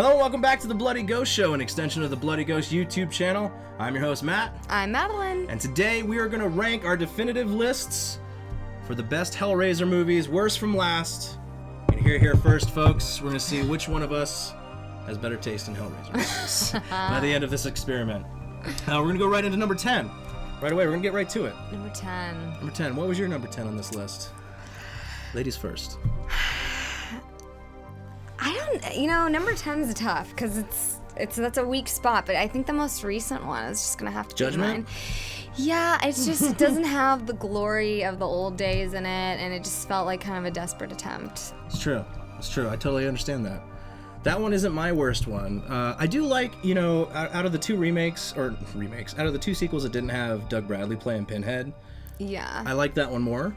Hello and welcome back to the Bloody Ghost Show, an extension of the Bloody Ghost YouTube channel. I'm your host, Matt. I'm Madeline. And today we are going to rank our definitive lists for the best Hellraiser movies, worst from last. You're going to hear it here first, folks. We're going to see which one of us has better taste in Hellraiser movies by the end of this experiment. We're going to go right into number 10. Right away, we're going to get right to it. Number 10. Number 10. What was your number 10 on this list? Ladies first. Number 10 is tough because that's a weak spot, but I think the most recent one is just gonna have to Judgment? be mine. Yeah, it doesn't have the glory of the old days in it, and it just felt like kind of a desperate attempt. It's true. I totally understand that. That one isn't my worst one. I do like, out of the two out of the two sequels that didn't have Doug Bradley playing Pinhead. Yeah. I like that one more.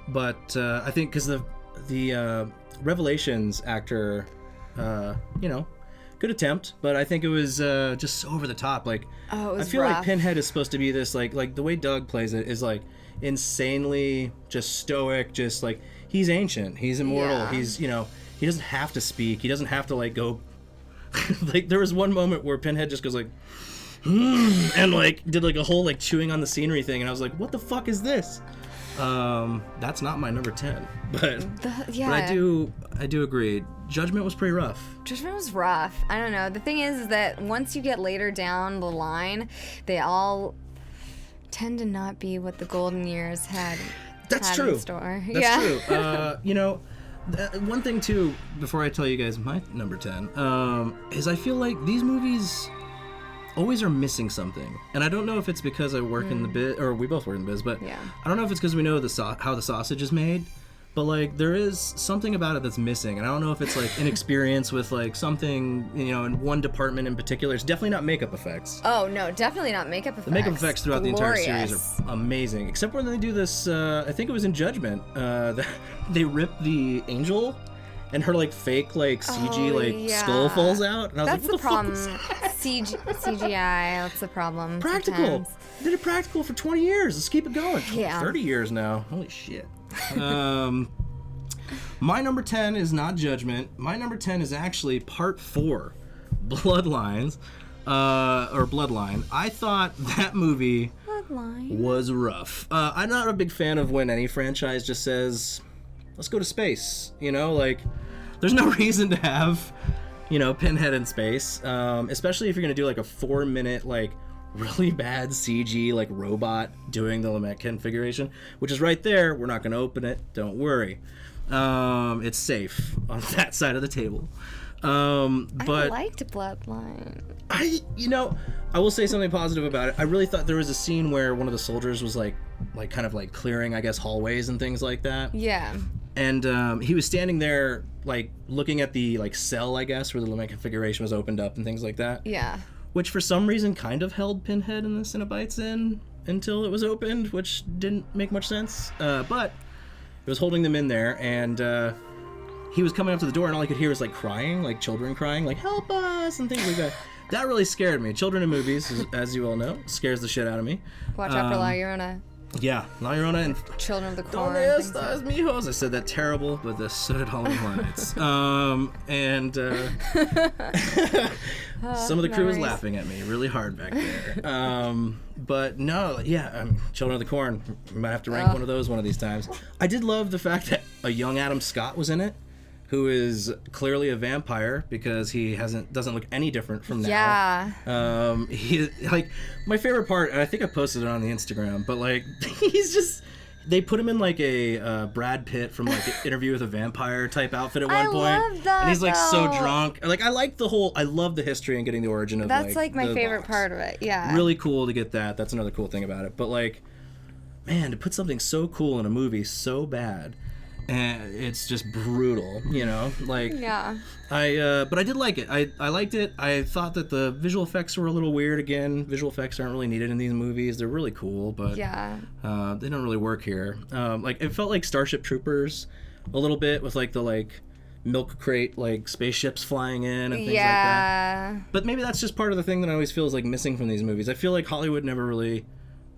But I think because the Revelations actor, good attempt, but I think it was just so over the top. Like, it was I feel rough. like Pinhead is supposed to be this like the way Doug plays it is like insanely just stoic, just like he's ancient, he's immortal, Yeah. he's he doesn't have to speak, he doesn't have to like go. Like there was one moment where Pinhead just goes like, and like did like a whole like chewing on the scenery thing, and I was like, what the fuck is this? That's not my number 10, but I do agree. Judgment was pretty rough. Judgment was rough. I don't know. The thing is that once you get later down the line, they all tend to not be what the golden years had. That's In true. store. That's true. One thing too, before I tell you guys my number 10, is I feel like these movies always are missing something, and I don't know if it's because I work in the biz, or we both work in the biz, but Yeah. I don't know if it's because we know how the sausage is made, but like there is something about it that's missing, and I don't know if it's like inexperience with like something in one department in particular. It's definitely not makeup effects. Oh no, definitely not makeup effects. The makeup effects throughout the entire Glorious. series are amazing, except when they do this. I think it was in Judgment. They rip the angel, and her like fake like CG skull falls out, and I was That's like, what the problem. fuck was that? CGI. That's the problem. Practical. sometimes. Did it practical for 20 years. Let's keep it going. Yeah. 30 years now. Holy shit. My number 10 is not Judgment. My number 10 is actually part 4, Bloodlines, or Bloodline. I thought that movie was rough. I'm not a big fan of when any franchise just says, let's go to space. There's no reason to have, Pinhead in space, especially if you're going to do like a 4-minute, like, really bad CG, like, robot doing the Lament Configuration, which is right there. We're not going to open it. Don't worry. It's safe on that side of the table. But I liked Bloodline. I will say something positive about it. I really thought there was a scene where one of the soldiers was like kind of like clearing, I guess, hallways and things like that. Yeah. And he was standing there, like, looking at the, like, cell, I guess, where the Lament Configuration was opened up and things like that. Yeah. Which, for some reason, kind of held Pinhead and the Cenobites in until it was opened, which didn't make much sense. But it was holding them in there, and he was coming up to the door, and all he could hear was, like, crying, like children crying, like, help us, and things like that. That really scared me. Children in movies, as you all know, scares the shit out of me. Watch out for La Llorona. Yeah, La Llorona and Children of the Corn. Donde estas, mijos? I said that terrible, but so did Halloween Hornets. Some of the crew was laughing at me really hard back there. But no, yeah, Children of the Corn. We might have to rank one of those one of these times. I did love the fact that a young Adam Scott was in it, who is clearly a vampire because he doesn't look any different from now. Yeah. He like my favorite part, and I think I posted it on the Instagram, but like he's just. They put him in like a Brad Pitt from like an Interview with a Vampire type outfit at one point. love that, and he's like so though. drunk. Like I love the history and getting the origin of That's like my the favorite box. part of it. Yeah. Really cool to get that. That's another cool thing about it. But like, man, to put something so cool in a movie so bad, and it's just brutal, like. Yeah. But I did like it. I liked it. I thought that the visual effects were a little weird again. Visual effects aren't really needed in these movies. They're really cool, but Yeah. they don't really work here. Like it felt like Starship Troopers a little bit with like the like milk crate like spaceships flying in and things like that. But maybe that's just part of the thing that I always feel is like missing from these movies. I feel like Hollywood never really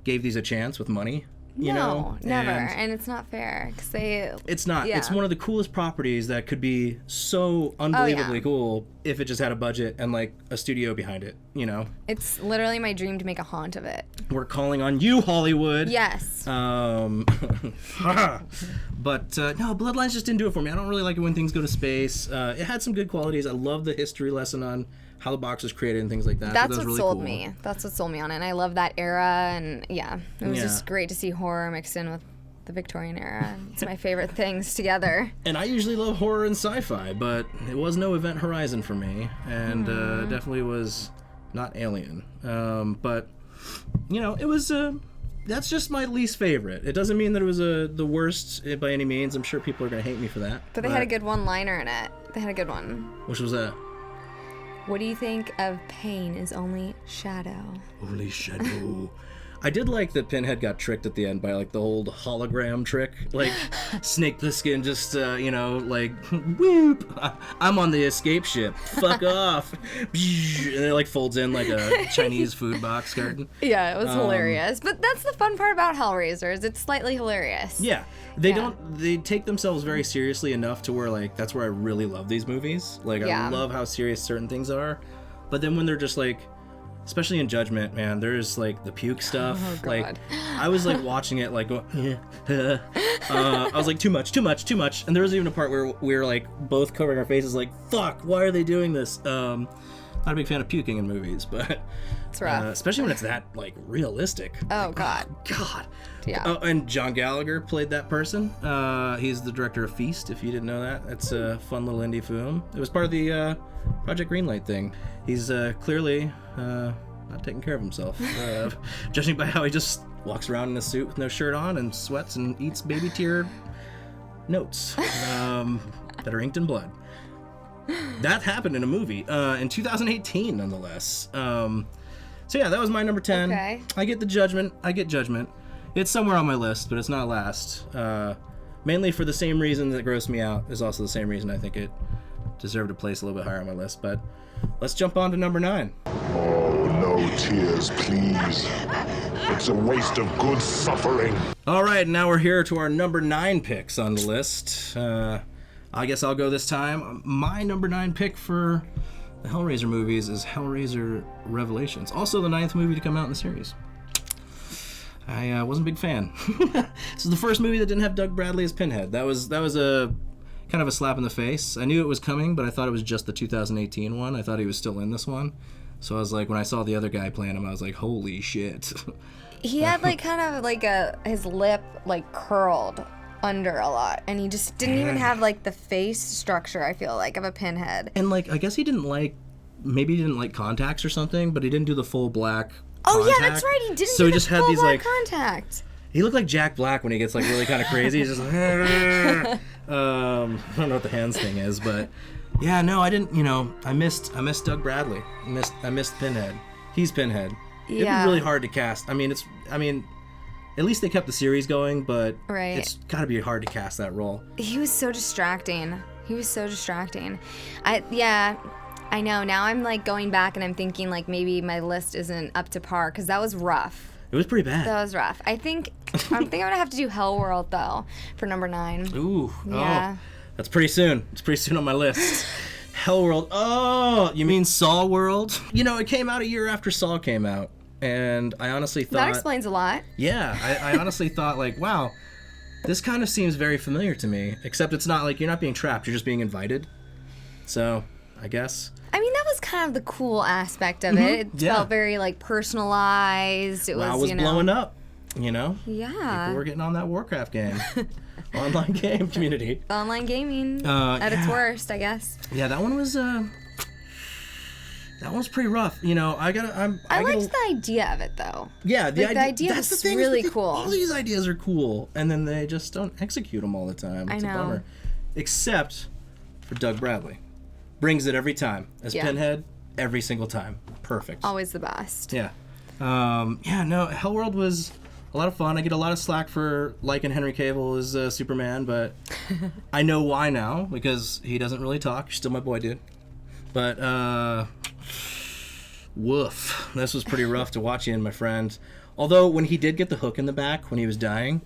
gave these a chance with money. you know? Never. And it's not fair because It's not. Yeah. It's one of the coolest properties that could be so unbelievably cool if it just had a budget and like a studio behind it, you know? It's literally my dream to make a haunt of it. We're calling on you, Hollywood. Yes. But no, Bloodlines just didn't do it for me. I don't really like it when things go to space. It had some good qualities. I love the history lesson on how the box was created and things like that. That's that was what really sold cool. me. That's what sold me on it. And I love that era. And yeah, it was just great to see horror mixed in with the Victorian era. It's my favorite things together. And I usually love horror and sci-fi, but it was no Event Horizon for me, and definitely was not Alien. But you know, it was. That's just my least favorite. It doesn't mean that it was the worst by any means. I'm sure people are gonna hate me for that. But they had a good one-liner in it. They had a good one. Which was that? What do you think of pain is only shadow? Only shadow. I did like that Pinhead got tricked at the end by like the old hologram trick, like Snake Plissken just like whoop, I'm on the escape ship, fuck off, and it like folds in like a Chinese food box carton. Yeah, it was hilarious. But that's the fun part about Hellraisers. It's slightly hilarious. Yeah, they take themselves very seriously enough to where like that's where I really love these movies. Like I love how serious certain things are, but then when they're just like, especially in Judgment, man, there's like the puke stuff. Oh, God. Like I was like watching it like going, I was like too much. And there was even a part where we were like both covering our faces like, fuck, why are they doing this? Not a big fan of puking in movies, but It's rough. especially when it's that like realistic. Oh, Like, God. God. Yeah. Oh, and John Gallagher played that person. He's the director of Feast, if you didn't know that. It's a fun little indie film. It was part of the Project Greenlight thing. He's clearly not taking care of himself, judging by how he just walks around in a suit with no shirt on and sweats and eats baby tear notes that are inked in blood. That happened in a movie in 2018, nonetheless. So yeah, that was my number 10. Okay. I get Judgment. It's somewhere on my list, but it's not last. Mainly for the same reason that grossed me out is also the same reason I think it deserved a place a little bit higher on my list. But let's jump on to number 9. Oh, no tears, please. It's a waste of good suffering. All right, now we're here to our number 9 picks on the list. I guess I'll go this time. My number 9 pick for the Hellraiser movies is Hellraiser Revelations. Also the 9th movie to come out in the series. I wasn't a big fan. This is the first movie that didn't have Doug Bradley as Pinhead. That was a kind of a slap in the face. I knew it was coming, but I thought it was just the 2018 one. I thought he was still in this one. So I was like, when I saw the other guy playing him, I was like, holy shit. He had like kind of like his lip like curled under a lot, and he just didn't even have like the face structure, I feel like, of a Pinhead. And like, I guess he didn't like contacts or something, but he didn't do the full black Oh contact. yeah, that's right. He didn't. So do he the just had full these black like contact. He looked like Jack Black when he gets like really kind of crazy. He's just like, I don't know what the hands thing is, but yeah, no, I didn't. I missed Doug Bradley. I missed Pinhead. He's Pinhead. It'd be really hard to cast. I mean, at least they kept the series going, but it's got to be hard to cast that role. He was so distracting. I know. Now I'm like going back and I'm thinking like maybe my list isn't up to par because that was rough. It was pretty bad. That was rough. I think I'm gonna have to do Hellworld though for number 9. Ooh. Yeah. Oh, that's pretty soon. It's pretty soon on my list. Hellworld. Oh, you mean Saw World? It came out a year after Saw came out, and I honestly thought That explains a lot. Yeah, I honestly thought like, wow, this kind of seems very familiar to me. Except it's not like you're not being trapped; you're just being invited. So, I guess. I mean, that was kind of the cool aspect of it. It felt very like personalized. It was blowing up. Yeah. People were getting on that Warcraft game. Online game community. Online gaming at its worst, I guess. Yeah, that one was pretty rough. I liked the idea of it though. Yeah, the idea was really cool. All these ideas are cool, and then they just don't execute them all the time. It's a bummer. Except for Doug Bradley. Brings it every time. As Pinhead, every single time. Perfect. Always the best. Yeah. Hellworld was a lot of fun. I get a lot of slack for liking Henry Cavill as Superman, but I know why now, because he doesn't really talk. You're still my boy, dude. But, woof. This was pretty rough to watch in, my friend. Although when he did get the hook in the back when he was dying,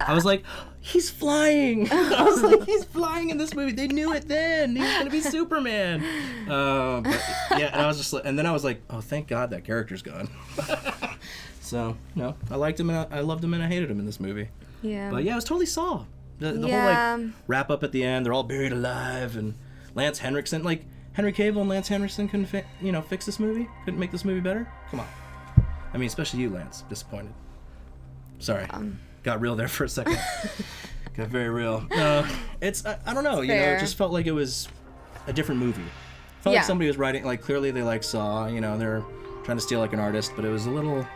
I was like, he's flying. I was like, he's flying in this movie. They knew it then. He was gonna be Superman. But yeah, and I was just like, and then I was like, oh, thank God that character's gone. So no, I liked him and I loved him and I hated him in this movie. Yeah. But yeah, it was totally Saw. The whole like wrap up at the end. They're all buried alive, and Lance Henriksen, like Henry Cavill and Lance Henriksen couldn't fix this movie. Couldn't make this movie better. Come on. I mean, especially you, Lance. Disappointed. Sorry. Got real there for a second. Got very real. It's I don't know. You know, it just felt like it was a different movie. Felt like somebody was writing. Like clearly they like Saw. You know, they're trying to steal like an artist, but it was a little.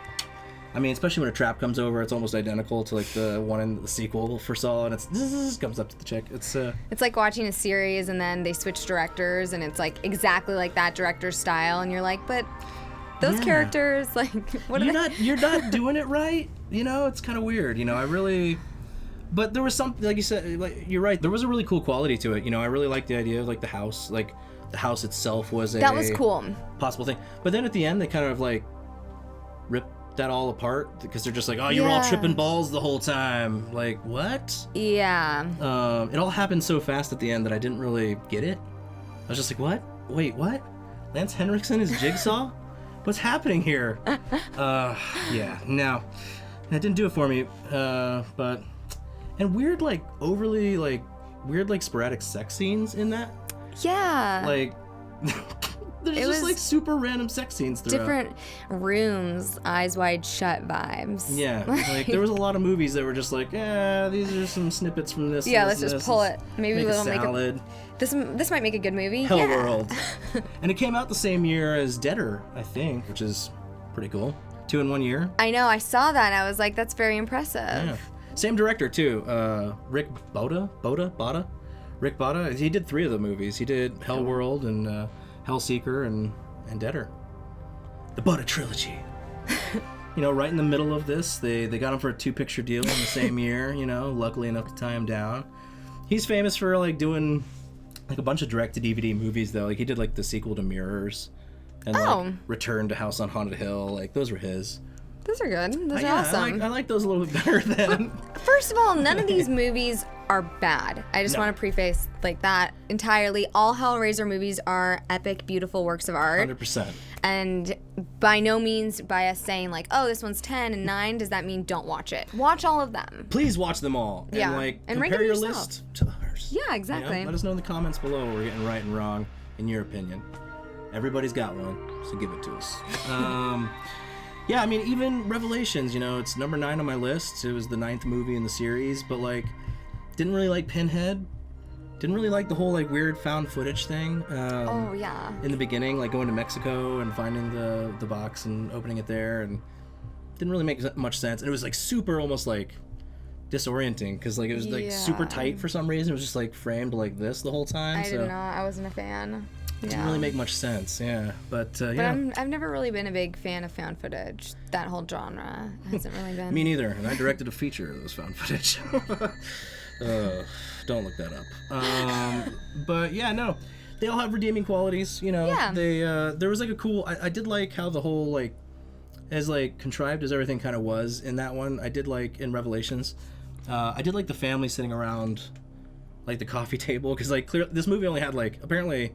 I mean, especially when a trap comes over, it's almost identical to like the one in the sequel for Saw, and it's comes up to the chick. It's like watching a series and then they switch directors, and it's like exactly like that director's style, and you're like, but those characters, like, what you're not doing it right. You know, it's kind of weird. You know, but there was something, like you said, like you're right. There was a really cool quality to it. You know, I really liked the idea of like the house, itself was that was cool possible thing. But then at the end, they kind of like ripped that all apart because they're just like, oh, you were all tripping balls the whole time. Like, what? Yeah. It all happened so fast at the end that I didn't really get it. I was just like, what? Wait, what? Lance Henriksen is Jigsaw? What's happening here? Yeah, no. That didn't do it for me. But weird, like, overly, like, sporadic sex scenes in that. Yeah. Like, there's just like super random sex scenes throughout. Different rooms, eyes wide shut vibes. Yeah, like there was a lot of movies that were just like, these are some snippets from this. Yeah, let's just pull it. Maybe we'll make salad. This might make a good movie. Hellworld. And it came out the same year as Deader, I think, which is pretty cool. 2 in 1 year. I know, I saw that and I was like, that's very impressive. Yeah. Same director too, Rick Boda. Rick Boda. He did 3 of the movies. He did Hellworld and Hellseeker and Deader. The Boda trilogy. You know, right in the middle of this, they got him for a 2-picture deal in the same year, you know, luckily enough to tie him down. He's famous for like doing like a bunch of direct-to-DVD movies though. Like he did like the sequel to Mirrors and like Return to House on Haunted Hill. Like those were his. Those are good. Those are awesome. I like those a little bit better than... First of all, none of these movies are bad. I just want to preface like that entirely. All Hellraiser movies are epic, beautiful works of art. 100%. And by no means by us saying like, oh, this one's 10 and 9, does that mean don't watch it? Watch all of them. Please watch them all. Yeah. And like and compare your list to ours. Yeah, exactly. You know? Let us know in the comments below what we're getting right and wrong in your opinion. Everybody's got one, so give it to us. Yeah, I mean, even Revelations, you know, it's number 9 on my list. It was the 9th movie in the series, but, like, didn't really like Pinhead. Didn't really like the whole, like, weird found footage thing. In the beginning, like, going to Mexico and finding the box and opening it there, and didn't really make much sense. And it was, like, super almost, like, disorienting, because, like, it was, like, super tight for some reason. It was just, like, framed like this the whole time. I wasn't a fan. Didn't really make much sense, But I've never really been a big fan of found footage. That whole genre hasn't really been. Me neither. And I directed a feature of those found footage. Don't look that up. But yeah, no, they all have redeeming qualities. You know, they there was like a cool. I did like how the whole like, as like contrived as everything kind of was in that one. I did like in Revelations. I did like the family sitting around, like the coffee table, because like this movie only had like apparently.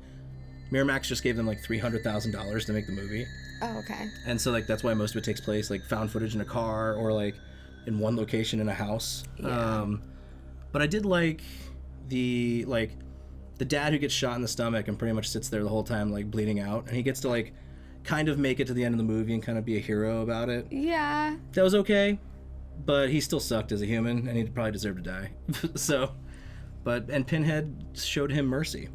Miramax just gave them like $300,000 to make the movie. Oh, okay. And so like that's why most of it takes place like found footage in a car or like in one location in a house. Yeah. But I did like the dad who gets shot in the stomach and pretty much sits there the whole time like bleeding out, and he gets to like kind of make it to the end of the movie and kind of be a hero about it. Yeah. That was okay, but he still sucked as a human and he probably deserved to die. And Pinhead showed him mercy.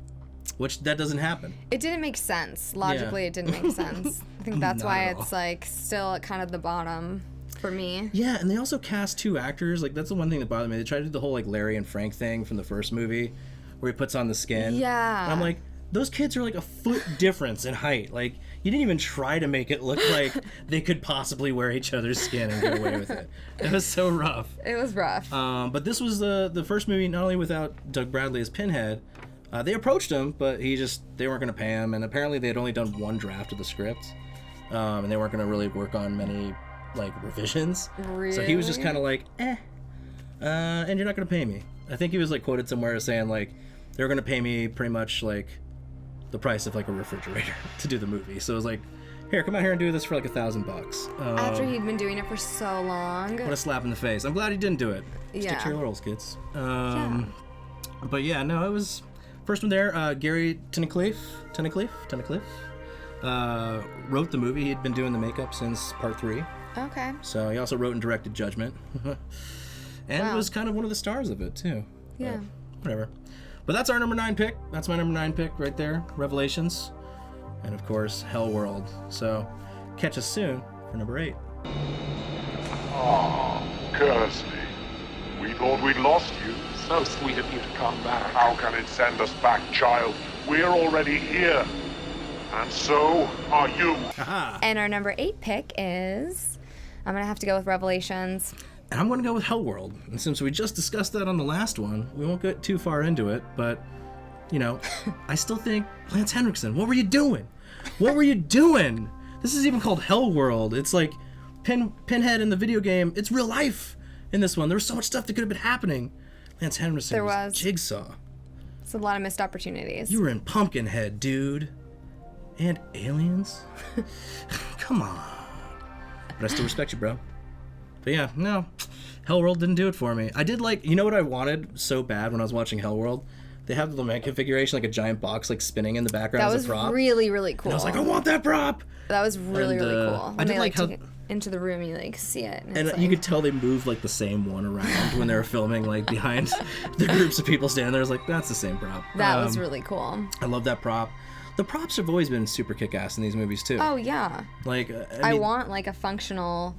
Which that doesn't happen. It didn't make sense. Logically, It didn't make sense. I think that's why it's like still at kind of the bottom for me. Yeah, and they also cast 2 actors. Like that's the one thing that bothered me. They tried to do the whole like Larry and Frank thing from the first movie, where he puts on the skin. Yeah. And I'm like, those kids are like a foot difference in height. Like you didn't even try to make it look like they could possibly wear each other's skin and get away with it. It was so rough. It was rough. But this was the first movie not only without Doug Bradley as Pinhead. They approached him, but they weren't going to pay him, and apparently they had only done 1 draft of the script, and they weren't going to really work on many like revisions. Really? So he was just kind of like, and you're not gonna pay me. I think he was like quoted somewhere as saying like they were gonna pay me pretty much like the price of like a refrigerator to do the movie. So it was like, here, come out here and do this for like $1,000. After he'd been doing it for so long. What a slap in the face. I'm glad he didn't do it. Yeah. Stick to your laurels, kids. But yeah, no, it was first one there. Gary Tunnicliffe wrote the movie. He'd been doing the makeup since part 3. Okay. So he also wrote and directed Judgment. And was kind of one of the stars of it, too. Yeah. But whatever. But that's our number 9 pick. That's my number 9 pick right there. Revelations. And, of course, Hellworld. So catch us soon for number 8. Ah, Kersley. We thought we'd lost you. So sweet of you to come back. How can it send us back, child? We're already here. And so are you. And our number 8 pick is... I'm going to have to go with Revelations. And I'm going to go with Hellworld. And since we just discussed that on the last one, we won't get too far into it, but, you know, I still think, Lance Henriksen, what were you doing? What were you doing? This is even called Hellworld. It's like Pinhead in the video game. It's real life in this one. There was so much stuff that could have been happening. Lance Henriksen There was was. Jigsaw. It's a lot of missed opportunities. You were in Pumpkinhead, dude. And Aliens? Come on. But I still respect you, bro. But yeah, no. Hellworld didn't do it for me. I did like, you know what I wanted so bad when I was watching Hellworld? They have the Lament Configuration, like a giant box like spinning in the background that as a prop. was really, really cool. And I was like, I want that prop! That was really, And, really cool. I When did they like how... took it into the room, you like see it. And it's you like- could tell they moved like the same one around when they were filming, like behind the groups of people standing there. I was like, that's the same prop. That was really cool. I love that prop. The props have always been super kick-ass in these movies too. Oh, yeah. Like, I mean, want like a functional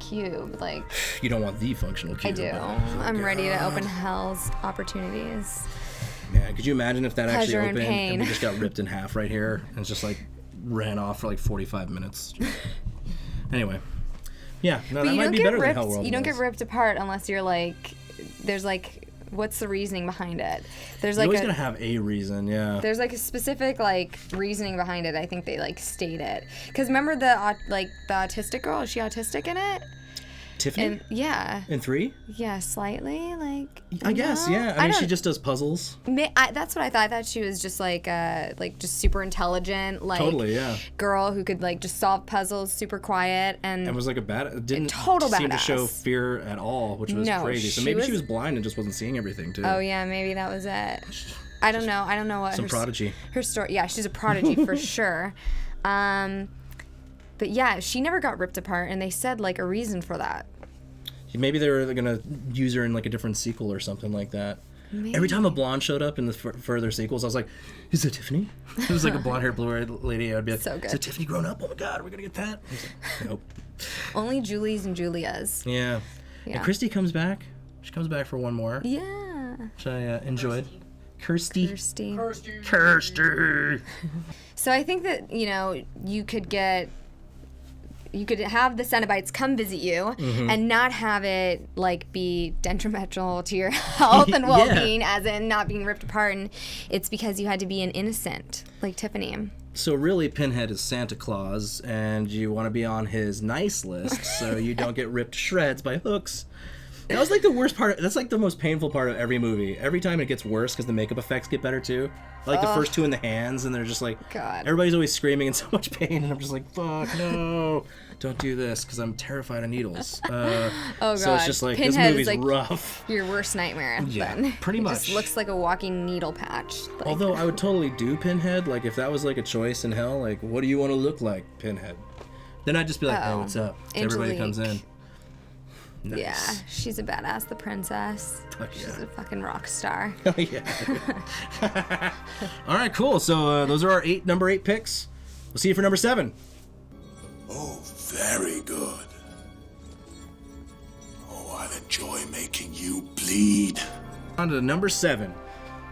cube. Like, you don't want the functional cube. I do. Oh, I'm ready to God. open hell's opportunities. Man, could you imagine if that Pleasure actually and opened pain. and we just got ripped in half right here and it's just like ran off for like 45 minutes? Anyway. Yeah, no, But that you might don't be get better ripped. than Hellworld. You don't get was. ripped apart unless you're like, there's like, what's the reasoning behind it? There's You're like always a, gonna have a reason, yeah. there's like a specific like reasoning behind it. I think they like state it. Cause remember the autistic girl? Is she autistic in it? Tiffany? And yeah, In 3? yeah, slightly like. I guess, no? yeah. I mean, she don't- just does puzzles. That's what I thought. I thought she was just like just super intelligent, like Totally, yeah. girl who could like just solve puzzles, super quiet, and And was like didn't total seem to show badass. fear at all, which was No, crazy. So she maybe she was- was blind and just wasn't seeing everything too. oh yeah, maybe that was it. I don't know. I don't know what Some her, prodigy. Her story. Yeah, she's a prodigy for sure. But yeah, she never got ripped apart, and they said like a reason for that. Maybe they were gonna use her in like a different sequel or something like that. Every time a blonde showed up in the further sequels, I was like, "Is that Tiffany?" It was like a blonde-haired, blue-haired lady. I'd be like, So good. "Is that Tiffany grown up? Oh my God, we're gonna get that." I was like, nope. Only Julie's and Julia's. Yeah. Yeah. And Christy comes back. She comes back for one more, Yeah. which I enjoyed. Kirsty. Kirsty. So I think that, you could have the Cenobites come visit you and not have it like be detrimental to your health and well-being, as in not being ripped apart, and it's because you had to be an innocent, like Tiffany. So really, Pinhead is Santa Claus, and you want to be on his nice list so you don't get ripped to shreds by hooks. That was like the worst part. That's like the most painful part of every movie. Every time it gets worse because the makeup effects get better too. Like the first two in the hands, and they're just like, God. Everybody's always screaming in so much pain, and I'm just like, fuck, no, don't do this, because I'm terrified of needles. Oh God. So it's just like, Pinhead this movie's is like rough. your worst nightmare. Yeah, then. pretty It much. just looks like a walking needle patch. Like, Although I would totally do Pinhead, like if that was like a choice in hell, like what do you want to look like, Pinhead? Then I'd just be like, hey, what's up? To everybody comes in. Nice. yeah, she's a badass, the princess. Fuck yeah. She's a fucking rock star. Oh, yeah. All right, cool. So those are our number 8 picks. We'll see you for number 7. Oh, very good. Oh, I'll enjoy making you bleed. On to number 7.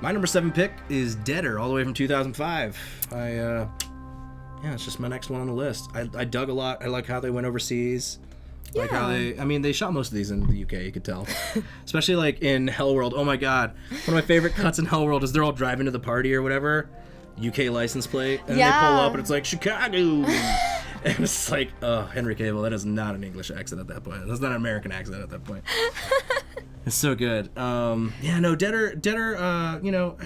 My number 7 pick is Deader, all the way from 2005. Yeah, it's just my next one on the list. I dug a lot. I like how they went overseas. Like how they shot most of these in the UK, you could tell. Especially like in Hellworld. Oh my God. One of my favorite cuts in Hellworld is they're all driving to the party or whatever. UK license plate. And they pull up and it's like, Chicago. And it's like, oh, Henry Cavill, that is not an English accent at that point. That's not an American accent at that point. It's so good. Yeah, no, Deader, you know,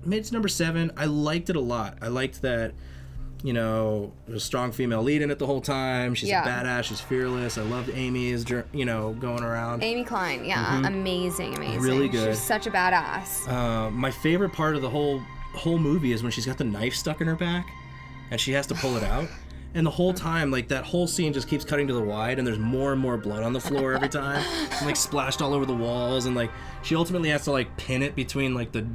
made it to number 7. I liked it a lot. I liked that, you know, there's a strong female lead in it the whole time. She's a badass. She's fearless. I loved Amy's, you know, going around. Amy Klein, yeah, amazing. Really good. She's such a badass. My favorite part of the whole movie is when she's got the knife stuck in her back, and she has to pull it out. And the whole time, like, that whole scene just keeps cutting to the wide, and there's more and more blood on the floor every time. And, like, splashed all over the walls, and, like, she ultimately has to, like, pin it between, like, the...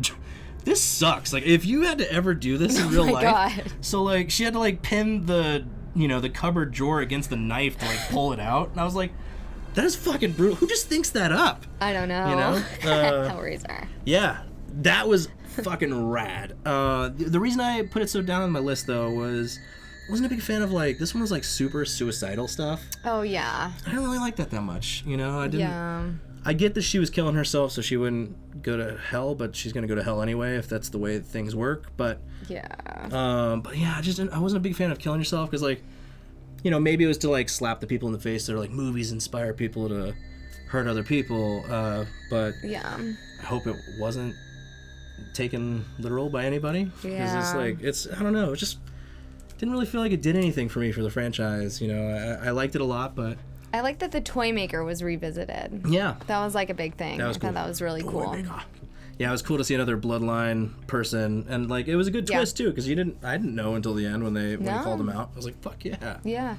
This sucks. Like, if you had to ever do this in real life... God. So, like, she had to, like, pin the, you know, the cupboard drawer against the knife to, like, pull it out. And I was like, that is fucking brutal. Who just thinks that up? I don't know. You know? Hellraiser. Yeah. That was fucking rad. The reason I put it so down on my list, though, was... I wasn't a big fan of, like, this one was, like, super suicidal stuff. Oh, yeah. I don't really like that much, you know? I didn't... Yeah. I get that she was killing herself so she wouldn't go to hell, but she's gonna go to hell anyway if that's the way things work. But yeah, I wasn't a big fan of killing yourself because, like, you know, maybe it was to, like, slap the people in the face that are like, movies inspire people to hurt other people. But yeah, I hope it wasn't taken literal by anybody. Yeah, it's like I don't know. It just didn't really feel like it did anything for me for the franchise. You know, I liked it a lot, but. I like that the toy maker was revisited. Yeah. That was like a big thing. That was cool. I thought that was really cool. Yeah, it was cool to see another Bloodline person, and, like, it was a good twist too, because I didn't know until the end when they called him out. I was like, fuck yeah. Yeah.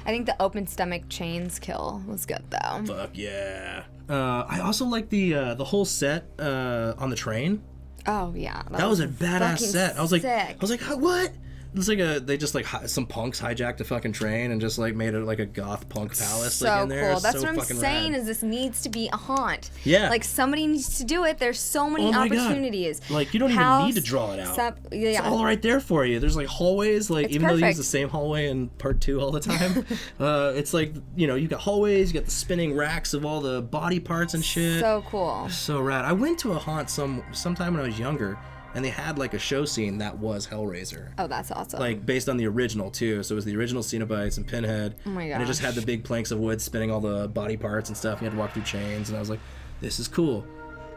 I think the open stomach chains kill was good though. Fuck yeah. I also like the whole set on the train. Oh yeah. That was a badass set. I was like, what? It's like they just, like, some punks hijacked a fucking train and just, like, made it like a goth punk palace, so like, in there. Cool. That's so what I'm saying rad. Is this needs to be a haunt. Yeah. Like, somebody needs to do it. There's so many opportunities. God. Like, you don't even need to draw it out. It's all right there for you. There's, like, hallways, like, it's even perfect. though they use the same hallway in part 2 all the time. It's like, you know, you got hallways, you got the spinning racks of all the body parts and shit. So cool. So rad. I went to a haunt sometime when I was younger, and they had, like, a show scene that was Hellraiser. Oh, that's awesome. Like, based on the original, too. So it was the original Cenobites and Pinhead. Oh, my gosh. And it just had the big planks of wood spinning all the body parts and stuff. You had to walk through chains. And I was like, this is cool.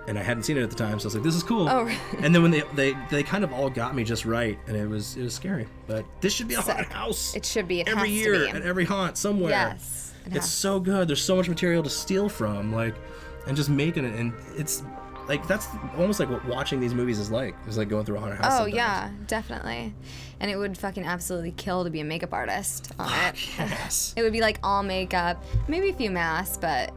And I hadn't seen it at the time, so I was like, this is cool. Oh, really? And then when they kind of all got me just right, and it was scary. But this should be a haunted house. It should be. It every has year to be. at every haunt somewhere. Yes. It's so good. There's so much material to steal from, like, and just making it. And it's... Like, that's almost like what watching these movies is like. It's like going through a haunted house. Oh, sometimes. yeah, definitely. And it would fucking absolutely kill to be a makeup artist on it. Yes. It would be like all makeup, maybe a few masks, but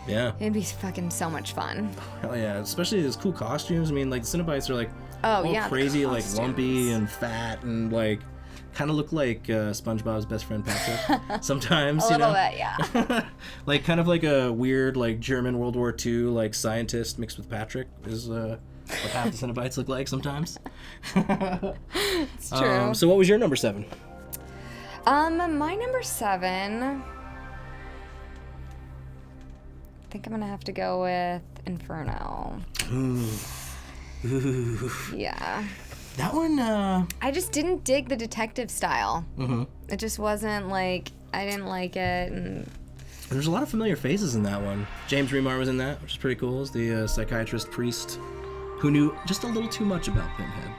yeah, it'd be fucking so much fun. Hell yeah, especially those cool costumes. I mean, like, the Cenobites are, like, all crazy, like, lumpy and fat and, like, kind of look like SpongeBob's best friend Patrick sometimes. A little bit, yeah. Like, kind of like a weird, like, German World War II, like, scientist mixed with Patrick is what half the Cenobites look like sometimes. It's true. So what was your number 7? My number 7, I think I'm gonna have to go with Inferno. Ooh. Yeah. That one, I just didn't dig the detective style. Mm-hmm. It just wasn't like, I didn't like it. And there's a lot of familiar faces in that one. James Remar was in that, which is pretty cool. As the psychiatrist priest who knew just a little too much about Pinhead.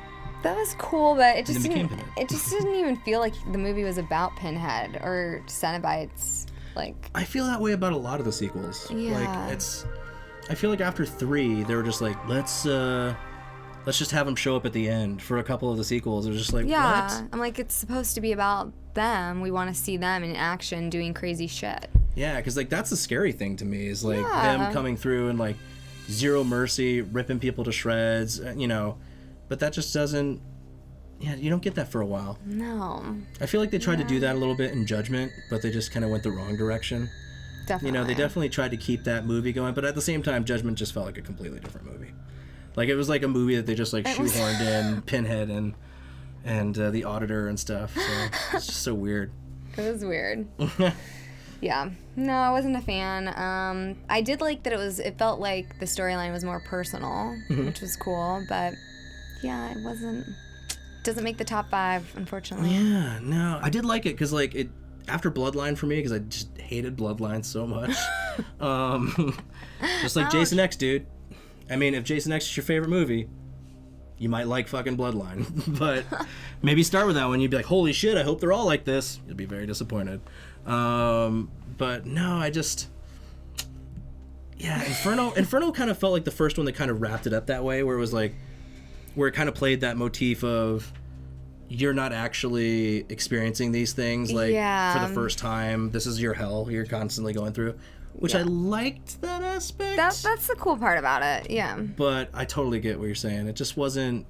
That was cool, but it just didn't even feel like the movie was about Pinhead or Cenobites. Like, I feel that way about a lot of the sequels. Yeah. Like, I feel like after 3, they were just like, let's just have them show up at the end for a couple of the sequels. It was just like, yeah. what? I'm like, it's supposed to be about them. We want to see them in action doing crazy shit. Yeah, because, like, that's the scary thing to me is, like, them coming through and, like, zero mercy, ripping people to shreds, you know. But that just doesn't... Yeah, you don't get that for a while. No. I feel like they tried to do that a little bit in Judgment, but they just kind of went the wrong direction. Definitely. You know, they definitely tried to keep that movie going, but at the same time, Judgment just felt like a completely different movie. Like, it was like a movie that they just, like, shoehorned in Pinhead and the Auditor and stuff. So it's just so weird. It was weird. Yeah. No, I wasn't a fan. I did like that it felt like the storyline was more personal, which was cool, but yeah, doesn't make the top 5, unfortunately. Yeah, no. I did like it because, like, after Bloodline for me, because I just hated Bloodline so much. Just like Jason X, dude. I mean, if Jason X is your favorite movie, you might like fucking Bloodline. But maybe start with that one. You'd be like, holy shit, I hope they're all like this. You'll be very disappointed. But no, I just... Yeah, Inferno kind of felt like the first one that kind of wrapped it up that way, where it was like... Where it kind of played that motif of... You're not actually experiencing these things, like, for the first time. This is your hell you're constantly going through. Which I liked that aspect. That's the cool part about it, yeah. But I totally get what you're saying. It just wasn't...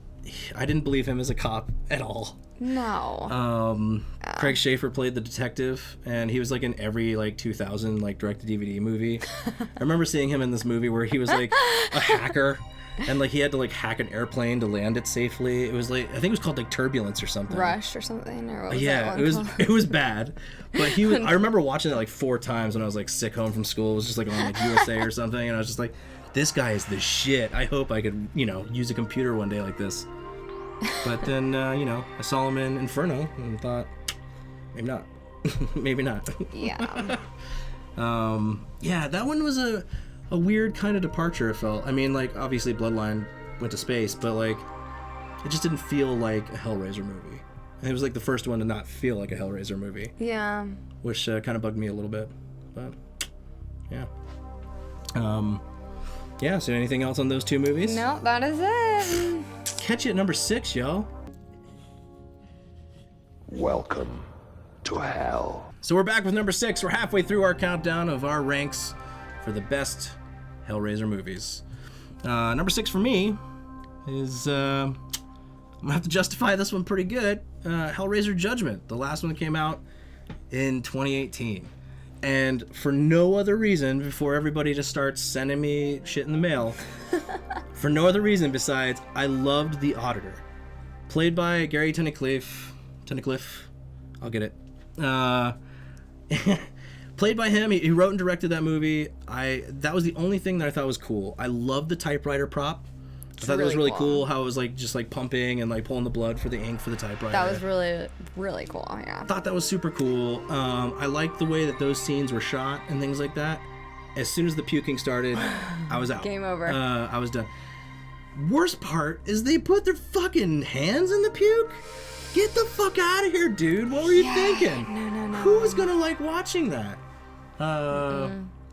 I didn't believe him as a cop at all. No. Craig Schaefer played the detective, and he was like in every like 2000 like direct-to-DVD movie. I remember seeing him in this movie where he was like a hacker, and like he had to like hack an airplane to land it safely. It was like, I think it was called like Turbulence or something. Rush or something, or what was yeah, that it was called? it was bad. But he was. I remember watching it like 4 times when I was like sick home from school. It was just like on like USA or something, and I was just like, this guy is the shit. I hope I could, use a computer one day like this. But then, I saw him in Inferno and thought, maybe not. Maybe not. Yeah. Yeah, that one was a weird kind of departure, it felt. I mean, like, obviously Bloodline went to space, but, like, it just didn't feel like a Hellraiser movie. And it was, like, the first one to not feel like a Hellraiser movie. Yeah. Which kind of bugged me a little bit. But, yeah. Yeah, so anything else on those 2 movies? No, that is it. Catch you at number 6, yo. Welcome to hell. So we're back with number 6. We're halfway through our countdown of our ranks for the best Hellraiser movies. Number 6 for me is, I'm gonna have to justify this one pretty good. Hellraiser Judgment, the last one that came out in 2018. And for no other reason, before everybody just starts sending me shit in the mail, for no other reason besides I loved the Auditor. Played by Gary Tunnicliffe. I'll get it. Played by him. He wrote and directed that movie. That was the only thing that I thought was cool. I loved the typewriter prop. I thought that was really cool how it was like just like pumping and like pulling the blood for the ink for the typewriter. That was really, really cool, yeah. I thought that was super cool. I liked the way that those scenes were shot and things like that. As soon as the puking started, I was out. Game over. I was done. Worst part is they put their fucking hands in the puke. Get the fuck out of here, dude. What were you thinking? No. Who was gonna like watching that?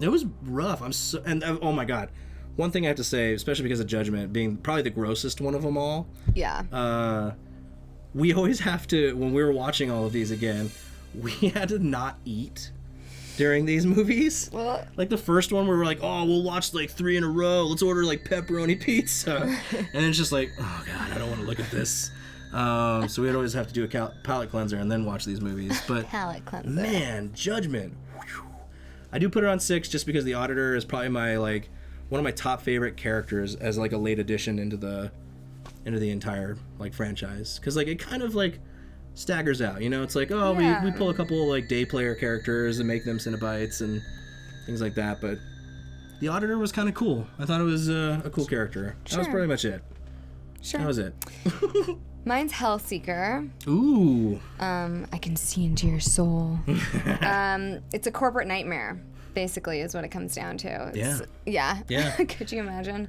It was rough. Oh my god. One thing I have to say, especially because of Judgment being probably the grossest one of them all. Yeah. We always have to, when we were watching all of these again, we had to not eat during these movies. Well, like the first one, we were like, oh, we'll watch like 3 in a row. Let's order like pepperoni pizza. And it's just like, oh god, I don't want to look at this. So we'd always have to do a palate cleanser and then watch these movies. But palate cleanser. Man, Judgment. Whew. I do put it on 6 just because the Auditor is probably my like one of my top favorite characters as like a late addition into the entire like franchise, because like it kind of like staggers out, it's like, oh, we pull a couple like day player characters and make them Cenobites and things like that, but the Auditor was kind of cool. I thought it was a cool character. That was pretty much it. That was it. Mine's Hellseeker. Ooh. I can see into your soul. It's a corporate nightmare, basically, is what it comes down to. Yeah. Could you imagine?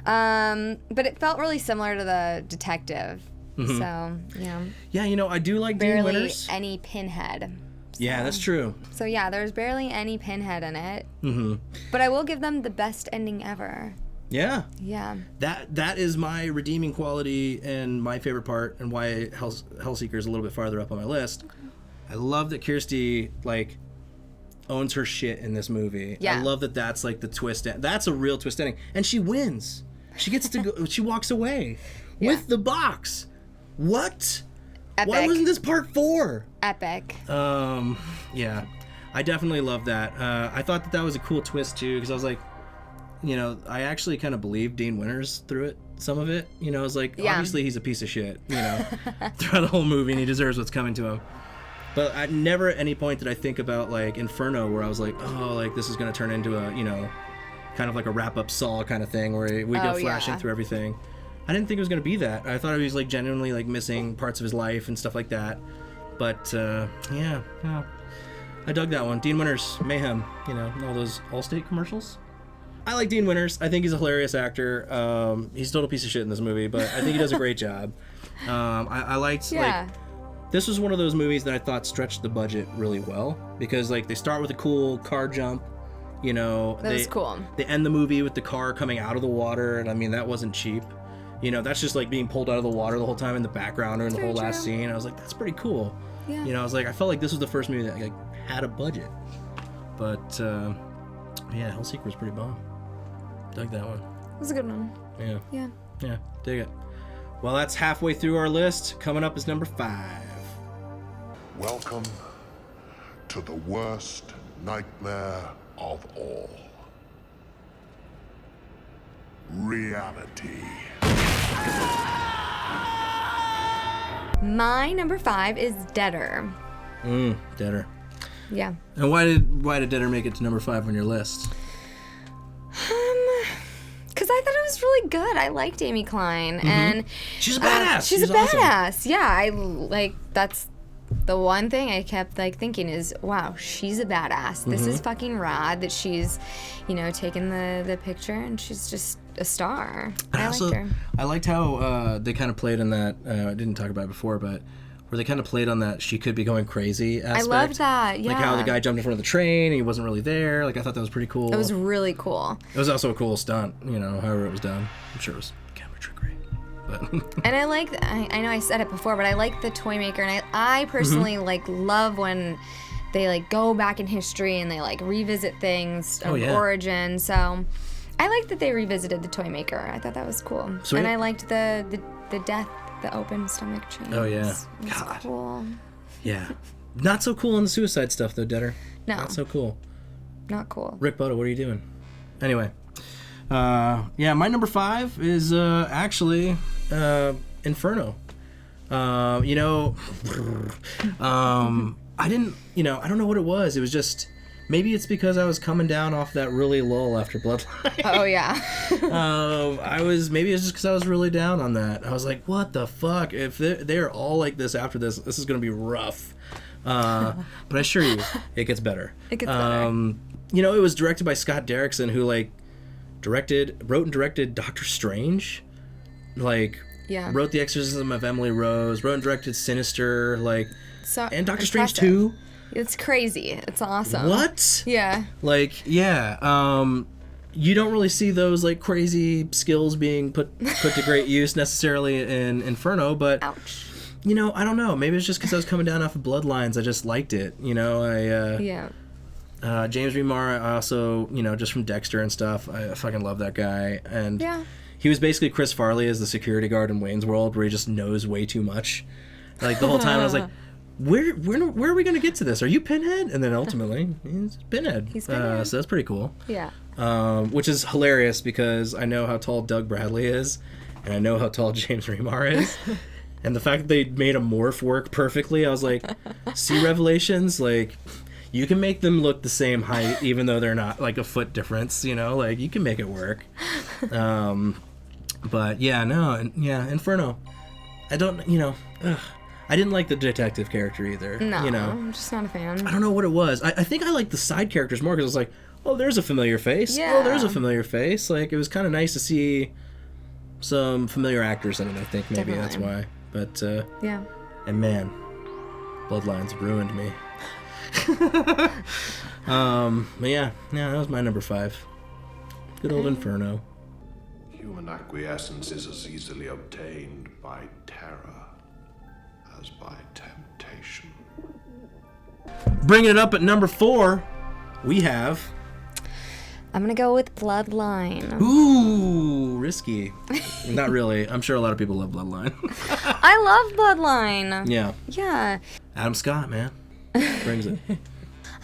But it felt really similar to the detective. Mm-hmm. So, yeah. Yeah, I do like Dean Winters. Barely any Pinhead. So. Yeah, that's true. So, yeah, there's barely any Pinhead in it. Mm-hmm. But I will give them the best ending ever. Yeah. Yeah. That is my redeeming quality and my favorite part, and why Hellseeker is a little bit farther up on my list. Okay. I love that Kirsty, like, owns her shit in this movie. Yeah. I love that that's, like, the twist. That's a real twist ending. And she wins. She gets to go. She walks away with the box. What? Epic. Why wasn't this part 4? Epic. Yeah. I definitely love that. I thought that was a cool twist, too, because I was like, I actually kind of believed Dean Winters through it, some of it. I was like, obviously he's a piece of shit, throughout the whole movie, and he deserves what's coming to him. But I never at any point did I think about, like, Inferno, where I was like, oh, like, this is going to turn into a, kind of like a wrap-up Saw kind of thing, where we go flashing through everything. I didn't think it was going to be that. I thought he was, like, genuinely, like, missing parts of his life and stuff like that. But, yeah. I dug that one. Dean Winters, Mayhem, all those Allstate commercials. I like Dean Winters. I think he's a hilarious actor. He's a total piece of shit in this movie, but I think he does a great job. I liked, this was one of those movies that I thought stretched the budget really well, because, they start with a cool car jump, That was cool. They end the movie with the car coming out of the water, and I mean, that wasn't cheap. That's just, being pulled out of the water the whole time in the background or in the whole last scene. I was like, that's pretty cool. Yeah. I was like, I felt like this was the first movie that, had a budget. But, Hellseeker was pretty bomb. Dug that one. It was a good one. Yeah. Yeah, dig it. Well, that's halfway through our list. Coming up is number 5. Welcome to the worst nightmare of all. Reality. My number 5 is Deader. Deader. Yeah. And why did Deader make it to number 5 on your list? Because I thought it was really good. I liked Amy Klein, and she's a badass. She's a awesome. badass. Yeah, that's the one thing I kept thinking is, wow, she's a badass. This is fucking rad that she's, taking the picture, and she's just a star. I liked her. I liked how they kind of played on that. I didn't talk about it before, but where they kind of played on that she could be going crazy aspect. I loved that. Yeah. Like how the guy jumped in front of the train and he wasn't really there. I thought that was pretty cool. It was really cool. It was also a cool stunt. However it was done. I'm sure it was camera trickery. But and I like. I know I said it before, but I like the toy maker, and I personally love when they go back in history and they revisit things of origin. So I like that they revisited the toy maker. I thought that was cool. Sweet. And I liked the death, the open stomach change. Oh yeah, it was cool. Yeah, not so cool on the suicide stuff though, Deader. No, not so cool. Not cool. Rick Bodo, what are you doing? Anyway, my number 5 is actually Inferno. I didn't, I don't know what it was. It was just, maybe it's because I was coming down off that really lull after Bloodline. Oh, yeah. Maybe it's just because I was really down on that. I was like, what the fuck? If they're all like this after this is going to be rough. But I assure you, it gets better. It gets better. It was directed by Scott Derrickson, who, wrote and directed Doctor Strange. Wrote The Exorcism of Emily Rose, wrote and directed Sinister, and Doctor Strange 2. It's crazy. It's awesome. What? Yeah. You don't really see those crazy skills being put to great use necessarily in Inferno, but ouch. I don't know. Maybe it's just because I was coming down off of Bloodlines. I just liked it. James Remar, I also, just from Dexter and stuff, I fucking love that guy. And he was basically Chris Farley as the security guard in Wayne's World, where he just knows way too much. The whole time I was like, where are we going to get to this? Are you Pinhead? And then ultimately, he's Pinhead. He's Pinhead. So that's pretty cool. Yeah. Which is hilarious because I know how tall Doug Bradley is, and I know how tall James Remar is. And the fact that they made a morph work perfectly, I was like, see Revelations? You can make them look the same height, even though they're not a foot difference, you can make it work. But Inferno. I don't, I didn't like the detective character either. No, I'm just not a fan. I don't know what it was. I think I liked the side characters more because I was like, oh, there's a familiar face. Yeah. Oh, there's a familiar face. It was kind of nice to see some familiar actors in it, I think. Maybe Definitely. that's why. But, yeah. And man, Bloodlines ruined me. But that was my number 5. Good old Inferno. Human acquiescence is as easily obtained by terror as by temptation. Bringing it up at number 4, we have... I'm going to go with Bloodline. Ooh, risky. Not really. I'm sure a lot of people love Bloodline. I love Bloodline. Yeah. Yeah. Adam Scott, man. Brings it.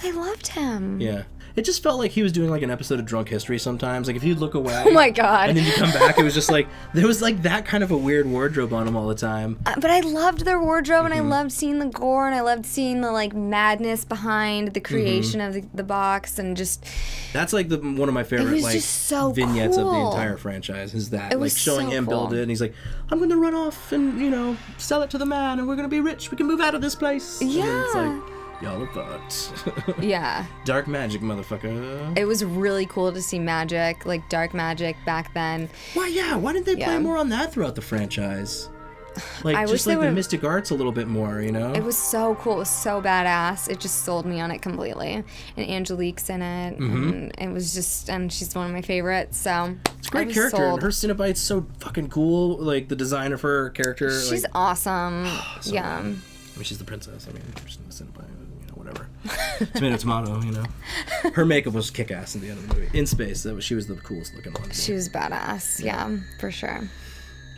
I loved him. Yeah. It just felt like he was doing an episode of Drunk History sometimes. If you'd look away. Oh my God. And then you come back, it was just there was that kind of a weird wardrobe on him all the time. But I loved their wardrobe, and I loved seeing the gore, and I loved seeing the madness behind the creation of the box, and just... That's one of my favorite just so vignettes cool. of the entire franchise is that. It was showing so him cool. build it, and he's like, I'm going to run off and, sell it to the man, and we're going to be rich. We can move out of this place. Yeah. And Y'all are fucked. Yeah. Dark magic, motherfucker. It was really cool to see magic, like dark magic back then. Why didn't they play more on that throughout the franchise? Like, I just wish like they the mystic arts a little bit more, you know? It was so cool. It was so badass. It just sold me on it completely. And Angelique's in it. And it was just, and she's one of my favorites. So It's a great character. And her Cenobite's so fucking cool. Like, the design of her character. She's like, awesome. so Yeah. I mean, she's the princess. I mean, she's not a Cenobite, you know, whatever. Tomato, you know. Her makeup was kick-ass in the end of the movie. In space, she was the coolest looking one. She was badass. Yeah, for sure.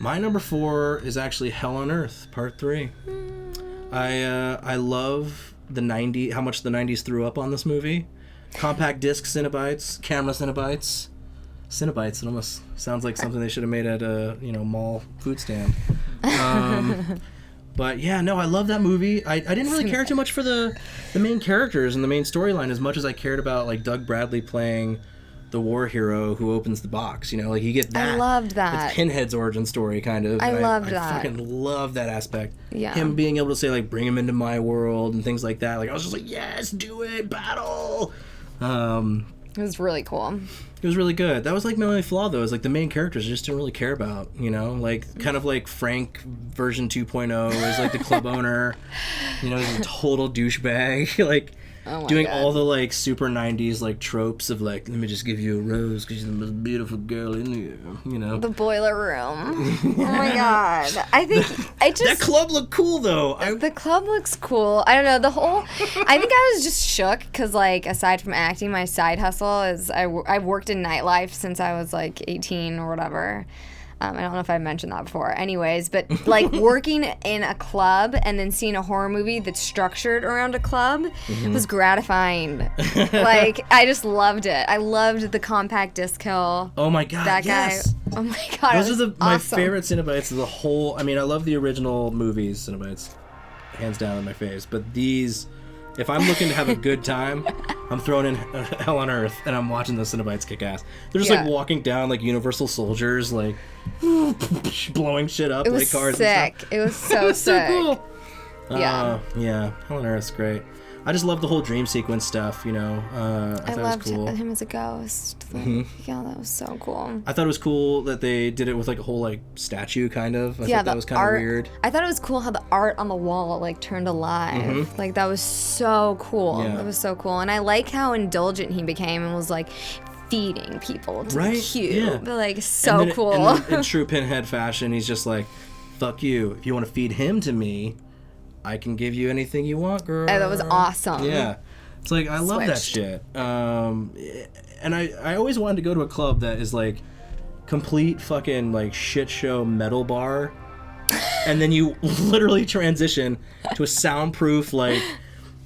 My number 4 is actually Hell on Earth, Part 3. I love how much the 90s threw up on this movie. Compact disc Cenobites, camera Cenobites. Cenobites, it almost sounds like something they should have made at a, mall food stand. But yeah, no, I love that movie. I didn't really care too much for the main characters and the main storyline as much as I cared about like Doug Bradley playing the war hero who opens the box, like you get that. I loved that. It's Pinhead's origin story, kind of. I loved that. I fucking love that aspect. Yeah. Him being able to say, like, bring him into my world and things like that. Like, I was just like, yes, do it, battle! It was really cool. It was really good. That was, like, my only flaw, though, is, like, the main characters I just didn't really care about, Like, kind of like Frank version 2.0 is, like, the club owner. He's a total douchebag. Like, doing God. all the like super 90s like tropes of like, let me just give you a rose because you're the most beautiful girl in here, The boiler room. Oh my god. I think that club looked cool though. The club looks cool. I don't know, I think I was just shook because like aside from acting, my side hustle is I've worked in nightlife since I was like 18 or whatever. I don't know if I mentioned that before. Anyways, but like working in a club and then seeing a horror movie that's structured around a club was gratifying. Like, I just loved it. I loved the compact disc kill. Oh my god, that yes. guy. Oh my god, those are my awesome. favorite Cenobites of the whole. I mean, I love the original movies, Cenobites, hands down in my face. But these, if I'm looking to have a good time, I'm throwing in Hell on Earth and I'm watching the Cenobites kick ass. They're just like walking down like Universal Soldiers, like blowing shit up like cars sick. and stuff. It was so It was sick. so cool. Yeah. Yeah. Hell on Earth's great. I just love the whole dream sequence stuff, I thought it loved was cool. him as a ghost. Like, yeah, that was so cool. I thought it was cool that they did it with like a whole like statue kind of. I thought that was kind of weird. I thought it was cool how the art on the wall like turned alive. Like that was so cool. Yeah. That was so cool. And I like how indulgent he became and was like feeding people to the cube. Yeah. But like so and then, cool. And then in true Pinhead fashion, he's just like, fuck you. If you want to feed him to me, I can give you anything you want, girl. Oh, that was awesome. Yeah. It's like, I love that shit. And I always wanted to go to a club that is like complete fucking like shit show metal bar. And then you literally transition to a soundproof like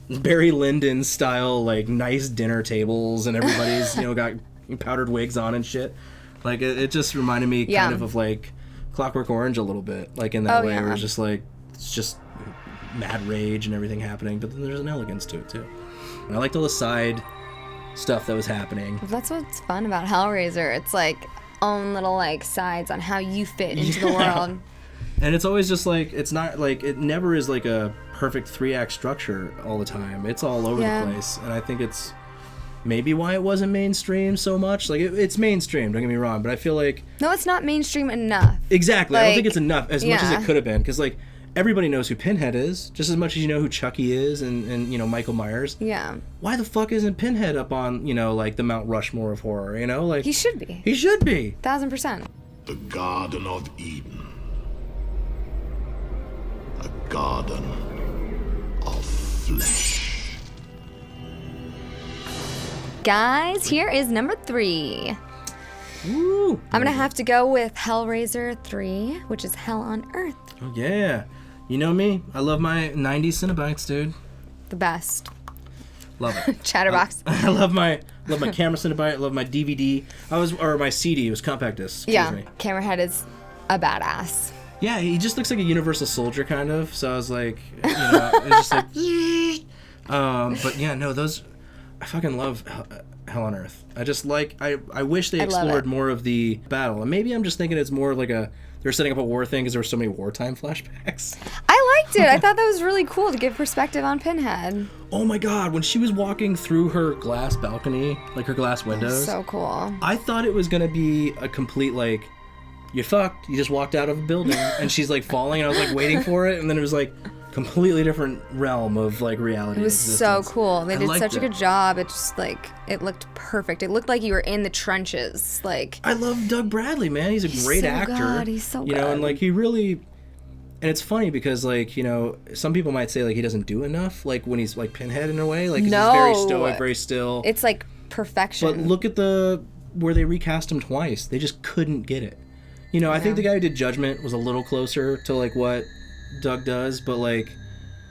Barry Lyndon style like nice dinner tables and everybody's got powdered wigs on and shit. Like it just reminded me kind of like Clockwork Orange a little bit, like in that way where it's just like it's just mad rage and everything happening, but then there's an elegance to it too. And I liked all the side stuff that was happening. That's what's fun about Hellraiser. It's like own little like sides on how you fit into the world. And it's always just like, it's not like, it never is like a perfect 3-act structure all the time. It's all over the place. And I think it's maybe why it wasn't mainstream so much. Like it's mainstream, don't get me wrong, but I feel like No, it's not mainstream enough. Exactly. Like, I don't think it's enough as much as it could have been, because like everybody knows who Pinhead is just as much as you know who Chucky is and Michael Myers. Yeah. Why the fuck isn't Pinhead up on like the Mount Rushmore of horror? Like he should be. He should be. 1000%. The Garden of Eden. A garden of flesh. Guys, here is number 3. Woo. I'm gonna have to go with Hellraiser 3, which is Hell on Earth. Oh, yeah. You know me. I love my 90s Cenobites, dude. The best. Love it. Chatterbox. I love my camera Cenobite. I love my DVD. My CD. It was compact disc. Excuse me. Camerahead is a badass. Yeah, he just looks like a Universal Soldier kind of. So I was like, it's just like, but yeah, no, those, I fucking love Hell on Earth. I just like, I wish they explored more of the battle. And maybe I'm just thinking it's more of like they were setting up a war thing because there were so many wartime flashbacks. I liked it. I thought that was really cool to give perspective on Pinhead. Oh my god, when she was walking through her glass balcony, like her glass windows. So cool. I thought it was going to be a complete, like, you fucked, you just walked out of a building, and she's, like, falling, and I was, like, waiting for it, and then it was, like, completely different realm of, like, reality. It was so cool. They did such a good it. job. It just, like, it looked perfect. It looked like you were in the trenches. Like, I love Doug Bradley, man. He's a great so actor. good. He's so You know, good. and, like, he really... And it's funny because, like, you know, some people might say, like, he doesn't do enough, like, when he's, like, Pinhead in a way. Like, 'cause No. he's very stoic, very still. It's, like, perfection. But look at where they recast him twice. They just couldn't get it. You know, I think the guy who did Judgment was a little closer to, like, what Doug does, but, like,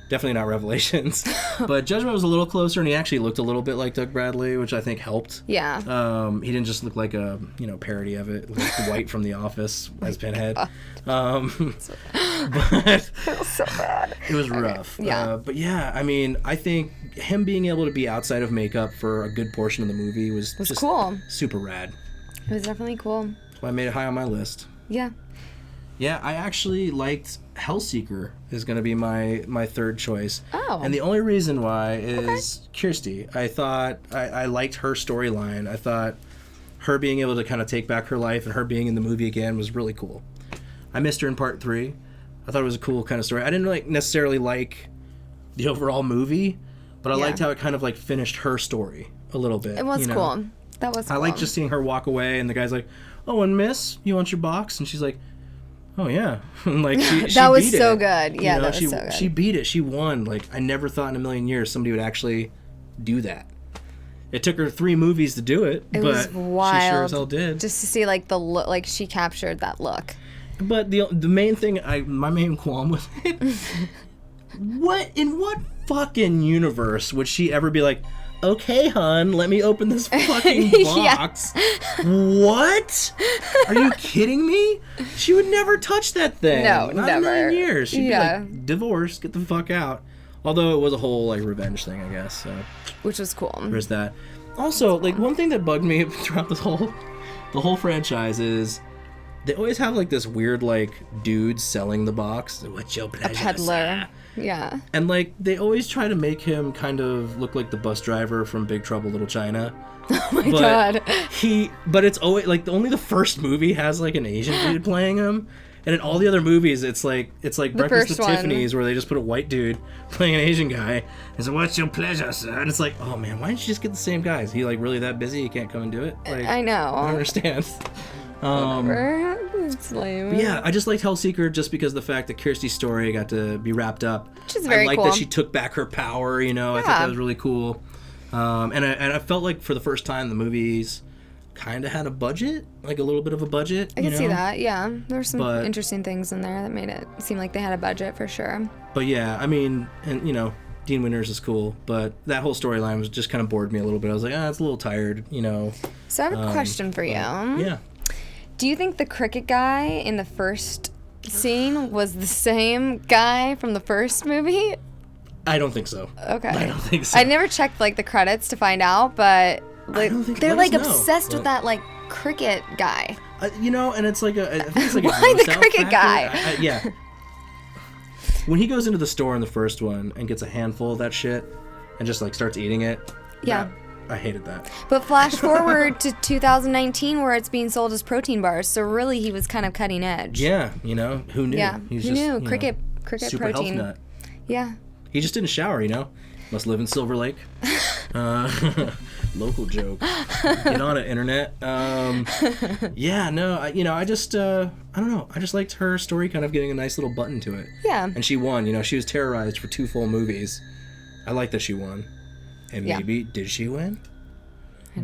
definitely not Revelations. But Judgment was a little closer, and he actually looked a little bit like Doug Bradley, which I think helped. Yeah. He didn't just look like a, you know, parody of it, like Dwight from The Office as Pinhead. But It was so bad. it was rough. Yeah. But yeah, I mean, I think him being able to be outside of makeup for a good portion of the movie was just cool. super rad. It was definitely cool. That's why I made it high on my list. Yeah. Yeah, I actually liked Hellseeker is going to be my third choice. Oh. And the only reason why is Kirsty. I thought I liked her storyline. I thought her being able to kind of take back her life and her being in the movie again was really cool. I missed her in part 3. I thought it was a cool kind of story. I didn't necessarily like the overall movie, but I liked how it kind of like finished her story a little bit. It was you know? cool. That was cool. I like just seeing her walk away and the guy's like, "Oh, and miss, you want your box?" And she's like, "Oh yeah." And like she That was beat so it. good. Yeah, You know, that was so good. She beat it. She won. Like I never thought in a million years somebody would actually do that. It took her 3 movies to do it, It but was wild. she sure as hell did. Just to see like the look, like she captured that look. But the main thing, my main qualm with it, in what fucking universe would she ever be like, "Okay, hon, let me open this fucking Yeah. box"? What? Are you kidding me? She would never touch that thing. No, Not never. in a million years. She'd Yeah. be like, "Divorce, get the fuck out." Although it was a whole like revenge thing, I guess. So Which was cool. there's that. Also, like one thing that bugged me throughout the whole franchise is they always have like this weird like dude selling the box. What's your pleasure? Peddler. Yeah. And like they always try to make him kind of look like the bus driver from Big Trouble Little China. Oh my god. But it's always like only the first movie has like an Asian dude playing him. And in all the other movies, it's like Breakfast first at one. Tiffany's where they just put a white dude playing an Asian guy. And so, "What's your pleasure, sir?" And it's like, oh man, why didn't you just get the same guy? Is he like really that busy? He can't come and do it? Like, I know. I don't understand. It's lame. But yeah, I just liked Hellseeker just because of the fact that Kirsty's story got to be wrapped up. Which is very I like cool. that she took back her power. You know, I thought that was really cool. And I felt like for the first time the movies kind of had a budget, like a little bit of a budget. I you can see know? that, yeah. There's some But- interesting things in there that made it seem like they had a budget for sure. But yeah, I mean, and you know, Dean Winters is cool, but that whole storyline was just kind of bored me a little bit. I was like, it's a little tired, you know. So I have a question for you. Yeah. Do you think the cricket guy in the first scene was the same guy from the first movie? I don't think so. Okay. I don't think so. I never checked like the credits to find out, but like, don't think- they're let us like know, obsessed with but- that like cricket guy. You know, and it's like I think it's like Why a the gross out cricket factor. guy? Yeah. When he goes into the store in the first one and gets a handful of that shit and just like starts eating it. Yeah. I hated that. But flash forward to 2019 where it's being sold as protein bars, so really he was kind of cutting edge. Yeah, you know, who knew? Yeah, He was who just, knew? you know, Cricket super protein. health nut. Yeah. He just didn't shower, you know. Must live in Silver Lake. Local joke. Get on it, internet. Yeah, no, I just, I don't know. I just liked her story kind of getting a nice little button to it. Yeah. And she won. You know, she was terrorized for 2 full movies. I like that she won. And Yeah. maybe, did she win?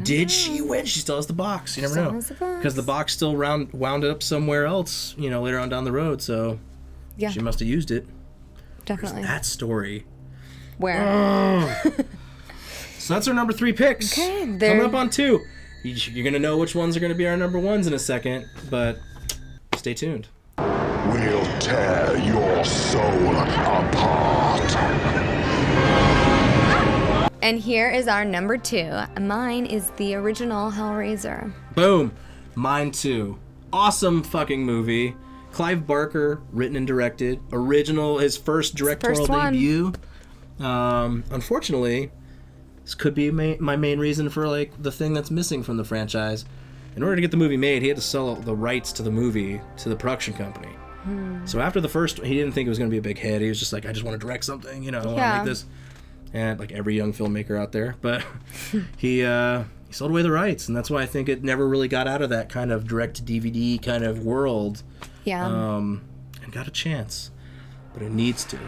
Did she win? She still has the box. You never Still know. has the box. Because the box still wound up somewhere else, you know, later on down the road. So Yeah. she must have used it. Definitely. That story. Where? So that's our number 3 picks. Okay, Coming up on 2. You're going to know which ones are going to be our number 1s in a second, but stay tuned. We'll tear your soul apart. And here is our number 2. Mine is the original Hellraiser. Boom. Mine too. Awesome fucking movie. Clive Barker, written and directed. His first directorial debut. Unfortunately, this could be my main reason for like the thing that's missing from the franchise. In order to get the movie made, he had to sell the rights to the movie to the production company. So after the first, he didn't think it was going to be a big hit. He was just like, I just want to direct something, I want to make this. And like every young filmmaker out there, but he sold away the rights, and that's why I think it never really got out of that kind of direct-to-DVD kind of world. Yeah. And got a chance, but it needs to.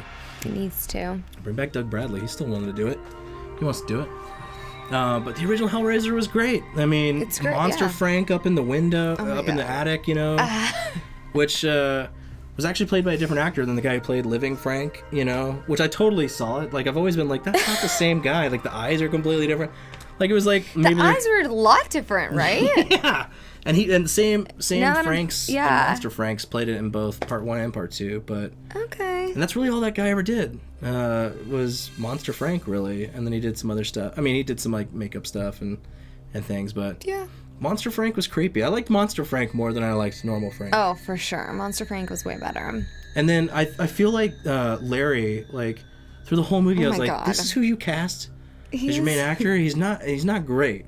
It needs to. Bring back Doug Bradley. He's still willing to do it. He wants to do it. But the original Hellraiser was great. I mean, it's great, Monster Frank up in the window, in the attic, which was actually played by a different actor than the guy who played Living Frank, which I totally saw it. Like, I've always been like, that's not the same guy. Like, the eyes are completely different. Like, it was like maybe the eyes were a lot different, right? Yeah. And same Franks, the Monster Franks played it in both Part 1 and Part 2, but okay. And that's really all that guy ever did. Was Monster Frank, really, and then he did some other stuff. I mean, he did some like makeup stuff and things, but yeah. Monster Frank was creepy. I liked Monster Frank more than I liked normal Frank. Oh, for sure. Monster Frank was way better. And then I feel like Larry, like through the whole movie, I was like, this is who you cast as your main actor? He's not great.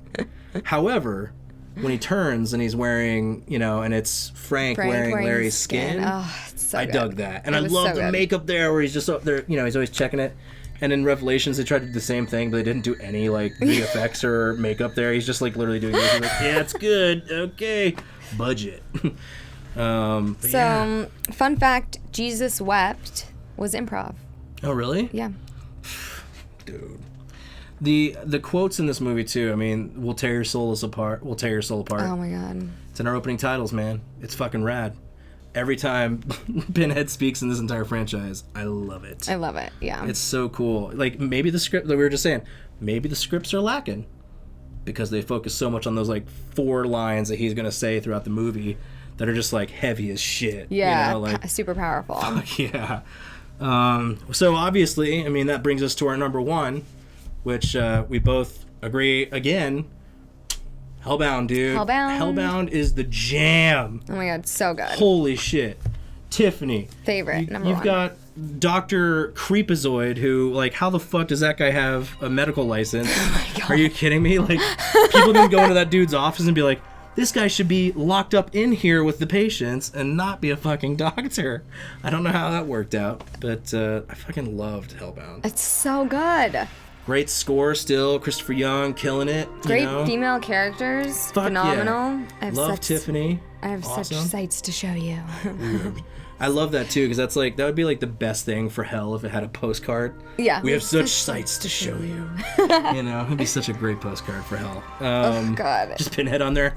However, when he turns and he's wearing, and it's Frank wearing Larry's skin, I dug that. And I love the makeup there where he's just up there, he's always checking it. And in Revelations, they tried to do the same thing, but they didn't do any, like, VFX or makeup there. He's just, like, literally doing this. He's like, yeah, it's good. Okay. Budget. Fun fact, Jesus Wept was improv. Oh, really? Yeah. Dude. The quotes in this movie, too, I mean, we'll tear your soul apart. Oh, my God. It's in our opening titles, man. It's fucking rad. Every time Pinhead speaks in this entire franchise, I love it. I love it, yeah. It's so cool. Like, maybe the script, that we were just saying, maybe the scripts are lacking because they focus so much on those, like, 4 lines that he's going to say throughout the movie that are just, like, heavy as shit. Yeah, like, super powerful. Fuck yeah. So, obviously, I mean, that brings us to our number 1, which we both agree, again, Hellbound, dude. Hellbound is the jam. Oh my God, so good. Holy shit. Tiffany. Favorite, number 1. You've got Dr. Creepazoid, who, like, how the fuck does that guy have a medical license? Oh my God. Are you kidding me? Like, people didn't go into that dude's office and be like, this guy should be locked up in here with the patients and not be a fucking doctor. I don't know how that worked out, but I fucking loved Hellbound. It's so good. Great score still. Christopher Young killing it. Great female characters. Fuck phenomenal. Yeah. Love Tiffany. I have such sights to show you. I love that too, because that's like, that would be like the best thing for Hell if it had a postcard. Yeah. We have such sights to show you. It'd be such a great postcard for Hell. Oh God. Just Pinhead on there,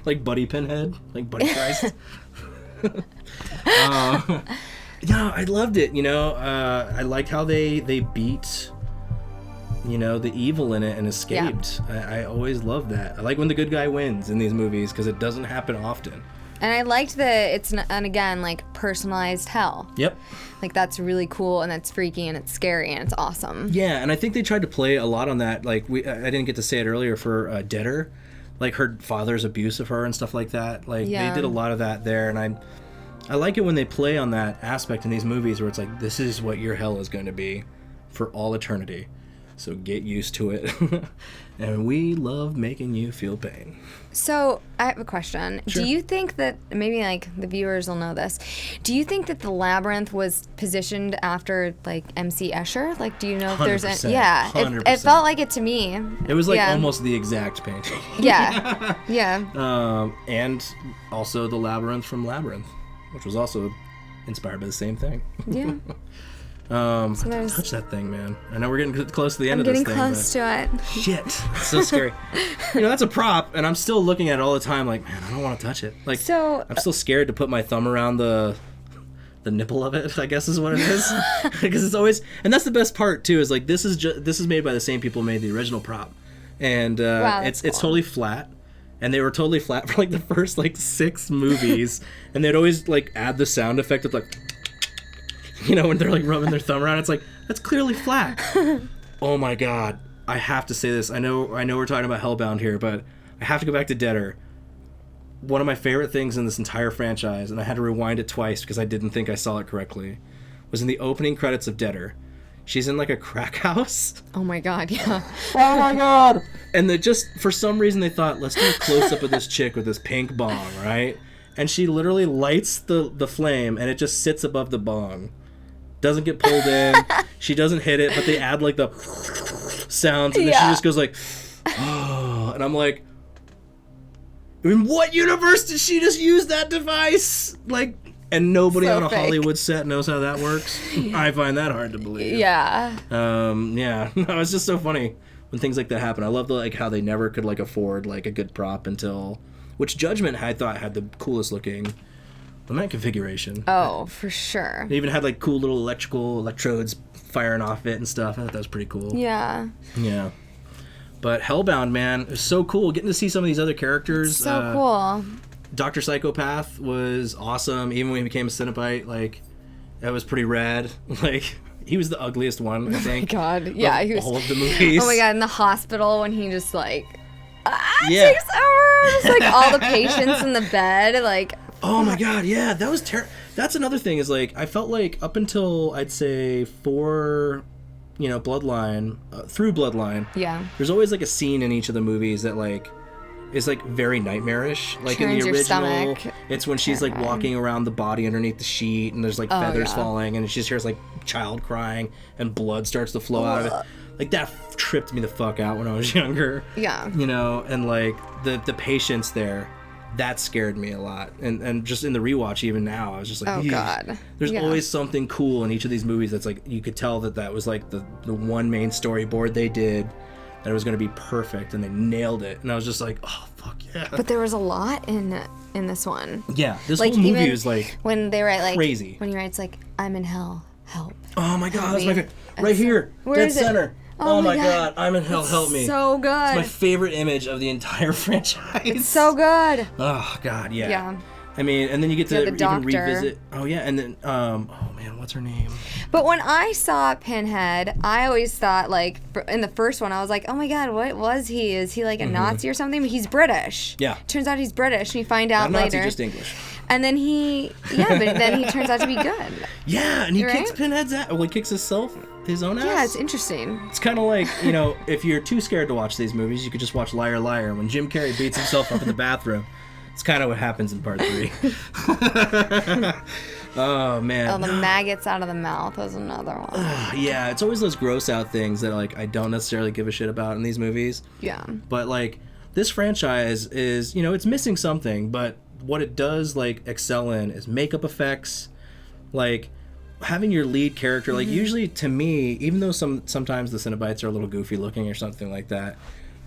like Buddy Pinhead, like Buddy Christ. Yeah, I loved it. I liked how they beat the evil in it and escaped. Yeah. I always love that. I like when the good guy wins in these movies because it doesn't happen often. And I liked that it's, and again, like, personalized hell. Yep. Like, that's really cool, and that's freaky, and it's scary, and it's awesome. Yeah, and I think they tried to play a lot on that. Like, I didn't get to say it earlier for Deader. Like, her father's abuse of her and stuff like that. Like, they did a lot of that there, and I like it when they play on that aspect in these movies where it's like, this is what your hell is going to be for all eternity. So get used to it. And we love making you feel pain. So I have a question. Sure. Do you think that, maybe like the viewers will know this, do you think that the labyrinth was positioned after like MC Escher? Like, do you know if there's a... Yeah, 100%. It felt like it to me. It was like almost the exact painting. Yeah, yeah. And also the labyrinth from Labyrinth, which was also inspired by the same thing. Yeah. So touch that thing, man. I know we're getting close to the end of this thing. I'm getting close to it. Shit. It's so scary. That's a prop, and I'm still looking at it all the time like, man, I don't want to touch it. Like, I'm still scared to put my thumb around the nipple of it, I guess is what it is. Because it's always... And that's the best part, too, is like, this is made by the same people who made the original prop. And it's totally flat. And they were totally flat for like the first like 6 movies. And they'd always like add the sound effect of like... when they're like rubbing their thumb around, it's like, that's clearly flat. Oh my God. I have to say this. I know we're talking about Hellbound here, but I have to go back to Deader. one of my favorite things in this entire franchise, and I had to rewind it twice because I didn't think I saw it correctly, was in the opening credits of Deader. She's in like a crack house. Oh my god, yeah. Oh my god! And they just, for some reason, they thought, let's do a close-up of this chick with this pink bong, right? And she literally lights the flame, and it just sits above the bong. Doesn't get pulled in. She doesn't hit it, but they add like the sounds, and then she just goes like, oh. And I'm like, in what universe did she just use that device? Like, and nobody So on a fake. Hollywood set knows how that works. I find that hard to believe. Yeah. Yeah. No, it's just so funny when things like that happen. I love like how they never could like afford like a good prop until, which Judgment I thought had the coolest looking Lament Configuration. Oh, for sure. They even had like cool little electrodes firing off it and stuff. I thought that was pretty cool. Yeah. Yeah. But Hellbound, man, it was so cool getting to see some of these other characters. So cool. Dr. Psychopath was awesome. Even when he became a Cenobite, like, that was pretty rad. Like, he was the ugliest one, I think. Oh my god. Yeah, he was. All of the movies. Oh my god, in the hospital when he just like Yeah. takes over. Just like all the patients in the bed, like. Oh my god, yeah, that was terrible. That's another thing is like I felt like up until I'd say Bloodline, through Bloodline. Yeah. There's always like a scene in each of the movies that like is like very nightmarish. Like in Turns the your original, stomach. it's when she's like walking around the body underneath the sheet and there's like feathers falling and she just hears like child crying and blood starts to flow out of it. Like that tripped me the fuck out when I was younger. Yeah. And like the patience there. That scared me a lot, and just in the rewatch even now I was just like, Oh "Eesh." god. There's Yeah. always something cool in each of these movies that's like you could tell that was like the one main storyboard they did that it was going to be perfect and they nailed it, and I was just like, oh fuck yeah. But there was a lot in this one. Yeah, this Like whole movie even is like when they write like crazy. when he writes like I'm in hell, help. Oh my god, that's me. my favorite. Right here, Where dead is it? center. Oh Oh my my God. god, I'm in hell, help me. So good. It's my favorite image of the entire franchise. It's so good. Oh god, yeah. Yeah. I mean, and then you get to Yeah, the even doctor. revisit. Oh yeah, and then oh man, what's her name? But when I saw Pinhead, I always thought like in the first one I was like, oh my god, what was he? Is he like a Nazi or something? But he's British. Yeah. Turns out he's British, and you find out Not later. Nazi, just English. And then but then he turns out to be good. Yeah, and he Right? kicks Pinhead's ass. Well, he kicks his own ass. Yeah, it's interesting. It's kind of like, if you're too scared to watch these movies, you could just watch Liar Liar. When Jim Carrey beats himself up in the bathroom, it's kind of what happens in part 3. Oh, man. Oh, the maggots out of the mouth was another one. Yeah, it's always those gross out things that, like, I don't necessarily give a shit about in these movies. Yeah. But, like, this franchise is, it's missing something, but what it does, like, excel in is makeup effects, like, having your lead character, like, usually to me, even though sometimes the Cenobites are a little goofy looking or something like that,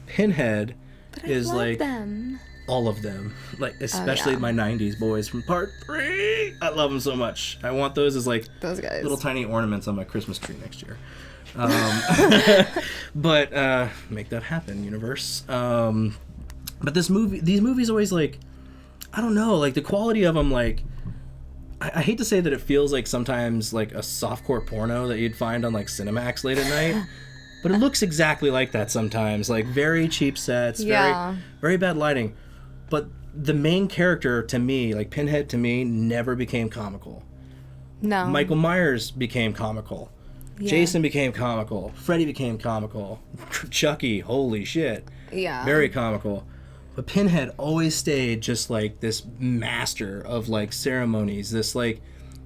Pinhead is love like them. all of them, like especially my 90s boys from part 3. I love them so much. I want those as like Those guys. little tiny ornaments on my Christmas tree next year. But make that happen, universe. But these movies always like, I don't know, like the quality of them, like I hate to say that it feels like sometimes like a softcore porno that you'd find on like Cinemax late at night, but it looks exactly like that sometimes. Like very cheap sets, Yeah. very bad lighting. But the main character to me, like Pinhead to me, never became comical. No. Michael Myers became comical. Yeah. Jason became comical. Freddy became comical. Chucky, holy shit. Yeah. Very comical. But Pinhead always stayed just like this master of like ceremonies. This like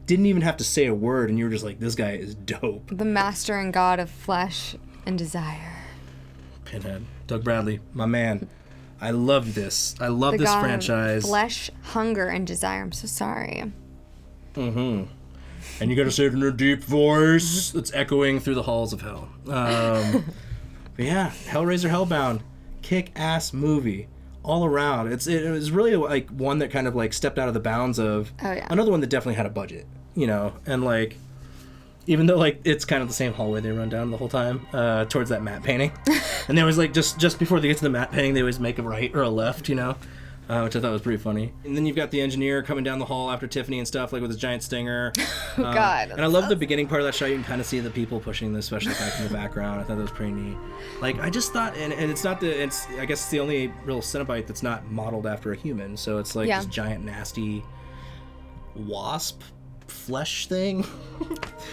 didn't even have to say a word, and you were just like, this guy is dope. The master and god of flesh and desire. Pinhead, Doug Bradley, my man. I love this. I love The this god franchise. of flesh, hunger, and desire. I'm so sorry. And you gotta say it in a deep voice that's echoing through the halls of hell. But yeah, Hellraiser Hellbound, kick-ass movie. All around, it was really like one that kind of like stepped out of the bounds of another one that definitely had a budget, and like even though like it's kind of the same hallway they run down the whole time towards that matte painting, and they always like just before they get to the matte painting they always make a right or a left, which I thought was pretty funny. And then you've got the engineer coming down the hall after Tiffany and stuff, like with his giant stinger. Oh, God. And I love the beginning part of that shot. You can kind of see the people pushing the special effect in the background. I thought that was pretty neat. Like, I just thought, and it's not I guess it's the only real Cenobite that's not modeled after a human. So it's like this giant, nasty wasp flesh thing.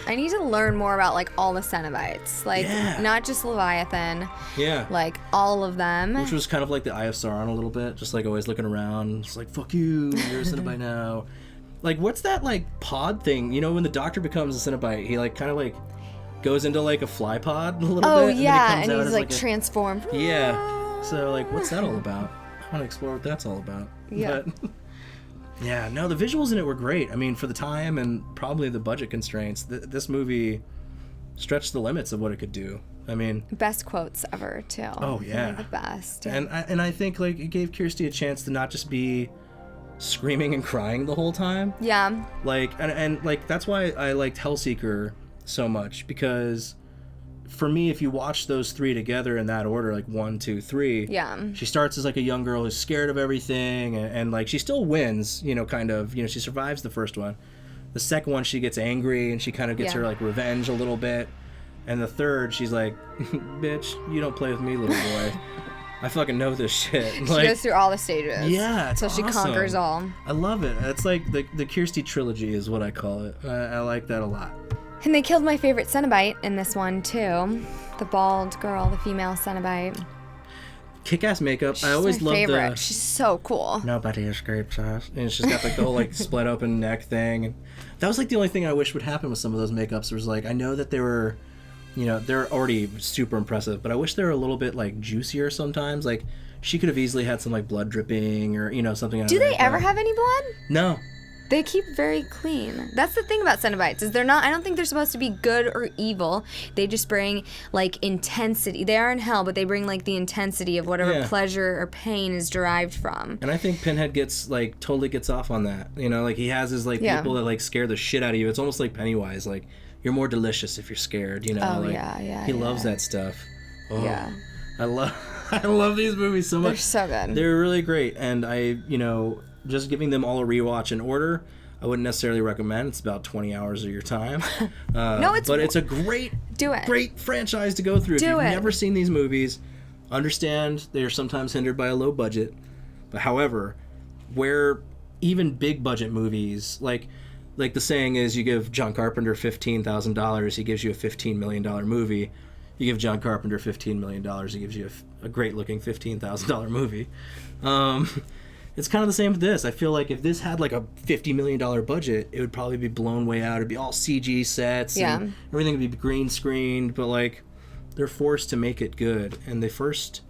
I need to learn more about like all the Cenobites, like not just Leviathan. Yeah. Like all of them. Which was kind of like the Eye of Sauron a little bit, just like always looking around, just like fuck you, you're a Cenobite now. Like what's that like pod thing? You know when the Doctor becomes a Cenobite, he like kind of like goes into like a fly pod a little bit. Oh yeah, and then he's like transformed. Yeah. So like what's that all about? I want to explore what that's all about. Yeah. But, yeah, no, the visuals in it were great. I mean, for the time and probably the budget constraints, this movie stretched the limits of what it could do. I mean, best quotes ever too. Oh yeah, the best. And I think like it gave Kirsty a chance to not just be screaming and crying the whole time. Yeah. Like and like that's why I liked Hellseeker so much, because for me, if you watch those three together in that order, like 1, 2, 3, she starts as like a young girl who's scared of everything, and like she still wins, you know, kind of, you know, she survives the first one. The second one, she gets angry and she kind of gets her like revenge a little bit, and the third, she's like, bitch, you don't play with me, little boy. I fucking know this shit. She goes through all the stages. Yeah, it's so she awesome. conquers all. I love it. It's like the Kirsty trilogy is what I call it. I like that a lot. And they killed my favorite Cenobite in this one, too. The bald girl, the female Cenobite. Kick-ass makeup. She's I always my love favorite. She's so cool. Nobody escapes us. And she's got like the whole like split open neck thing. And that was like the only thing I wish would happen with some of those makeups. Was like, I know that they were, you know, they're already super impressive, but I wish they were a little bit like juicier sometimes. Like she could have easily had some like blood dripping or, you know, something. Do they ever have any blood? No. They keep very clean. That's the thing about Cenobites, is they're not, I don't think they're supposed to be good or evil. They just bring like intensity. They are in hell, but they bring like the intensity of whatever pleasure or pain is derived from. And I think Pinhead totally gets off on that. You know, like he has his like people that like scare the shit out of you. It's almost like Pennywise, like you're more delicious if you're scared, you know? Oh, like, he loves that stuff. Oh, yeah. I love these movies so much. They're so good. They're really great, and just giving them all a rewatch in order, I wouldn't necessarily recommend. It's about 20 hours of your time. But it's a great franchise to go through. If you've never seen these movies, understand they are sometimes hindered by a low budget. But however, where even big budget movies, like the saying is, you give John Carpenter $15,000, he gives you a $15 million movie. You give John Carpenter $15 million, he gives you a great-looking $15,000 movie. It's kind of the same with this. I feel like if this had like a $50 million budget, it would probably be blown way out. It'd be all CG sets. And everything would be green screened. But like, they're forced to make it good. And the first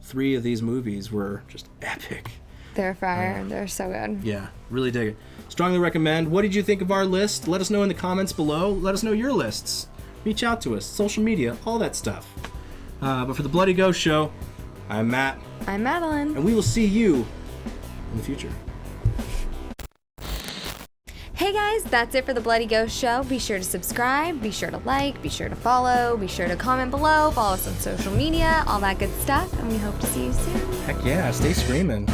3 of these movies were just epic. They're fire. They're so good. Yeah, really dig it. Strongly recommend. What did you think of our list? Let us know in the comments below. Let us know your lists. Reach out to us. Social media. All that stuff. But for the Bloody Ghost Show, I'm Matt. I'm Madeline. And we will see you in the future. Hey guys, that's it for the Bloody Ghost Show. Be sure to subscribe, be sure to like, be sure to follow, be sure to comment below, follow us on social media, all that good stuff, and we hope to see you soon. Heck yeah, stay screaming.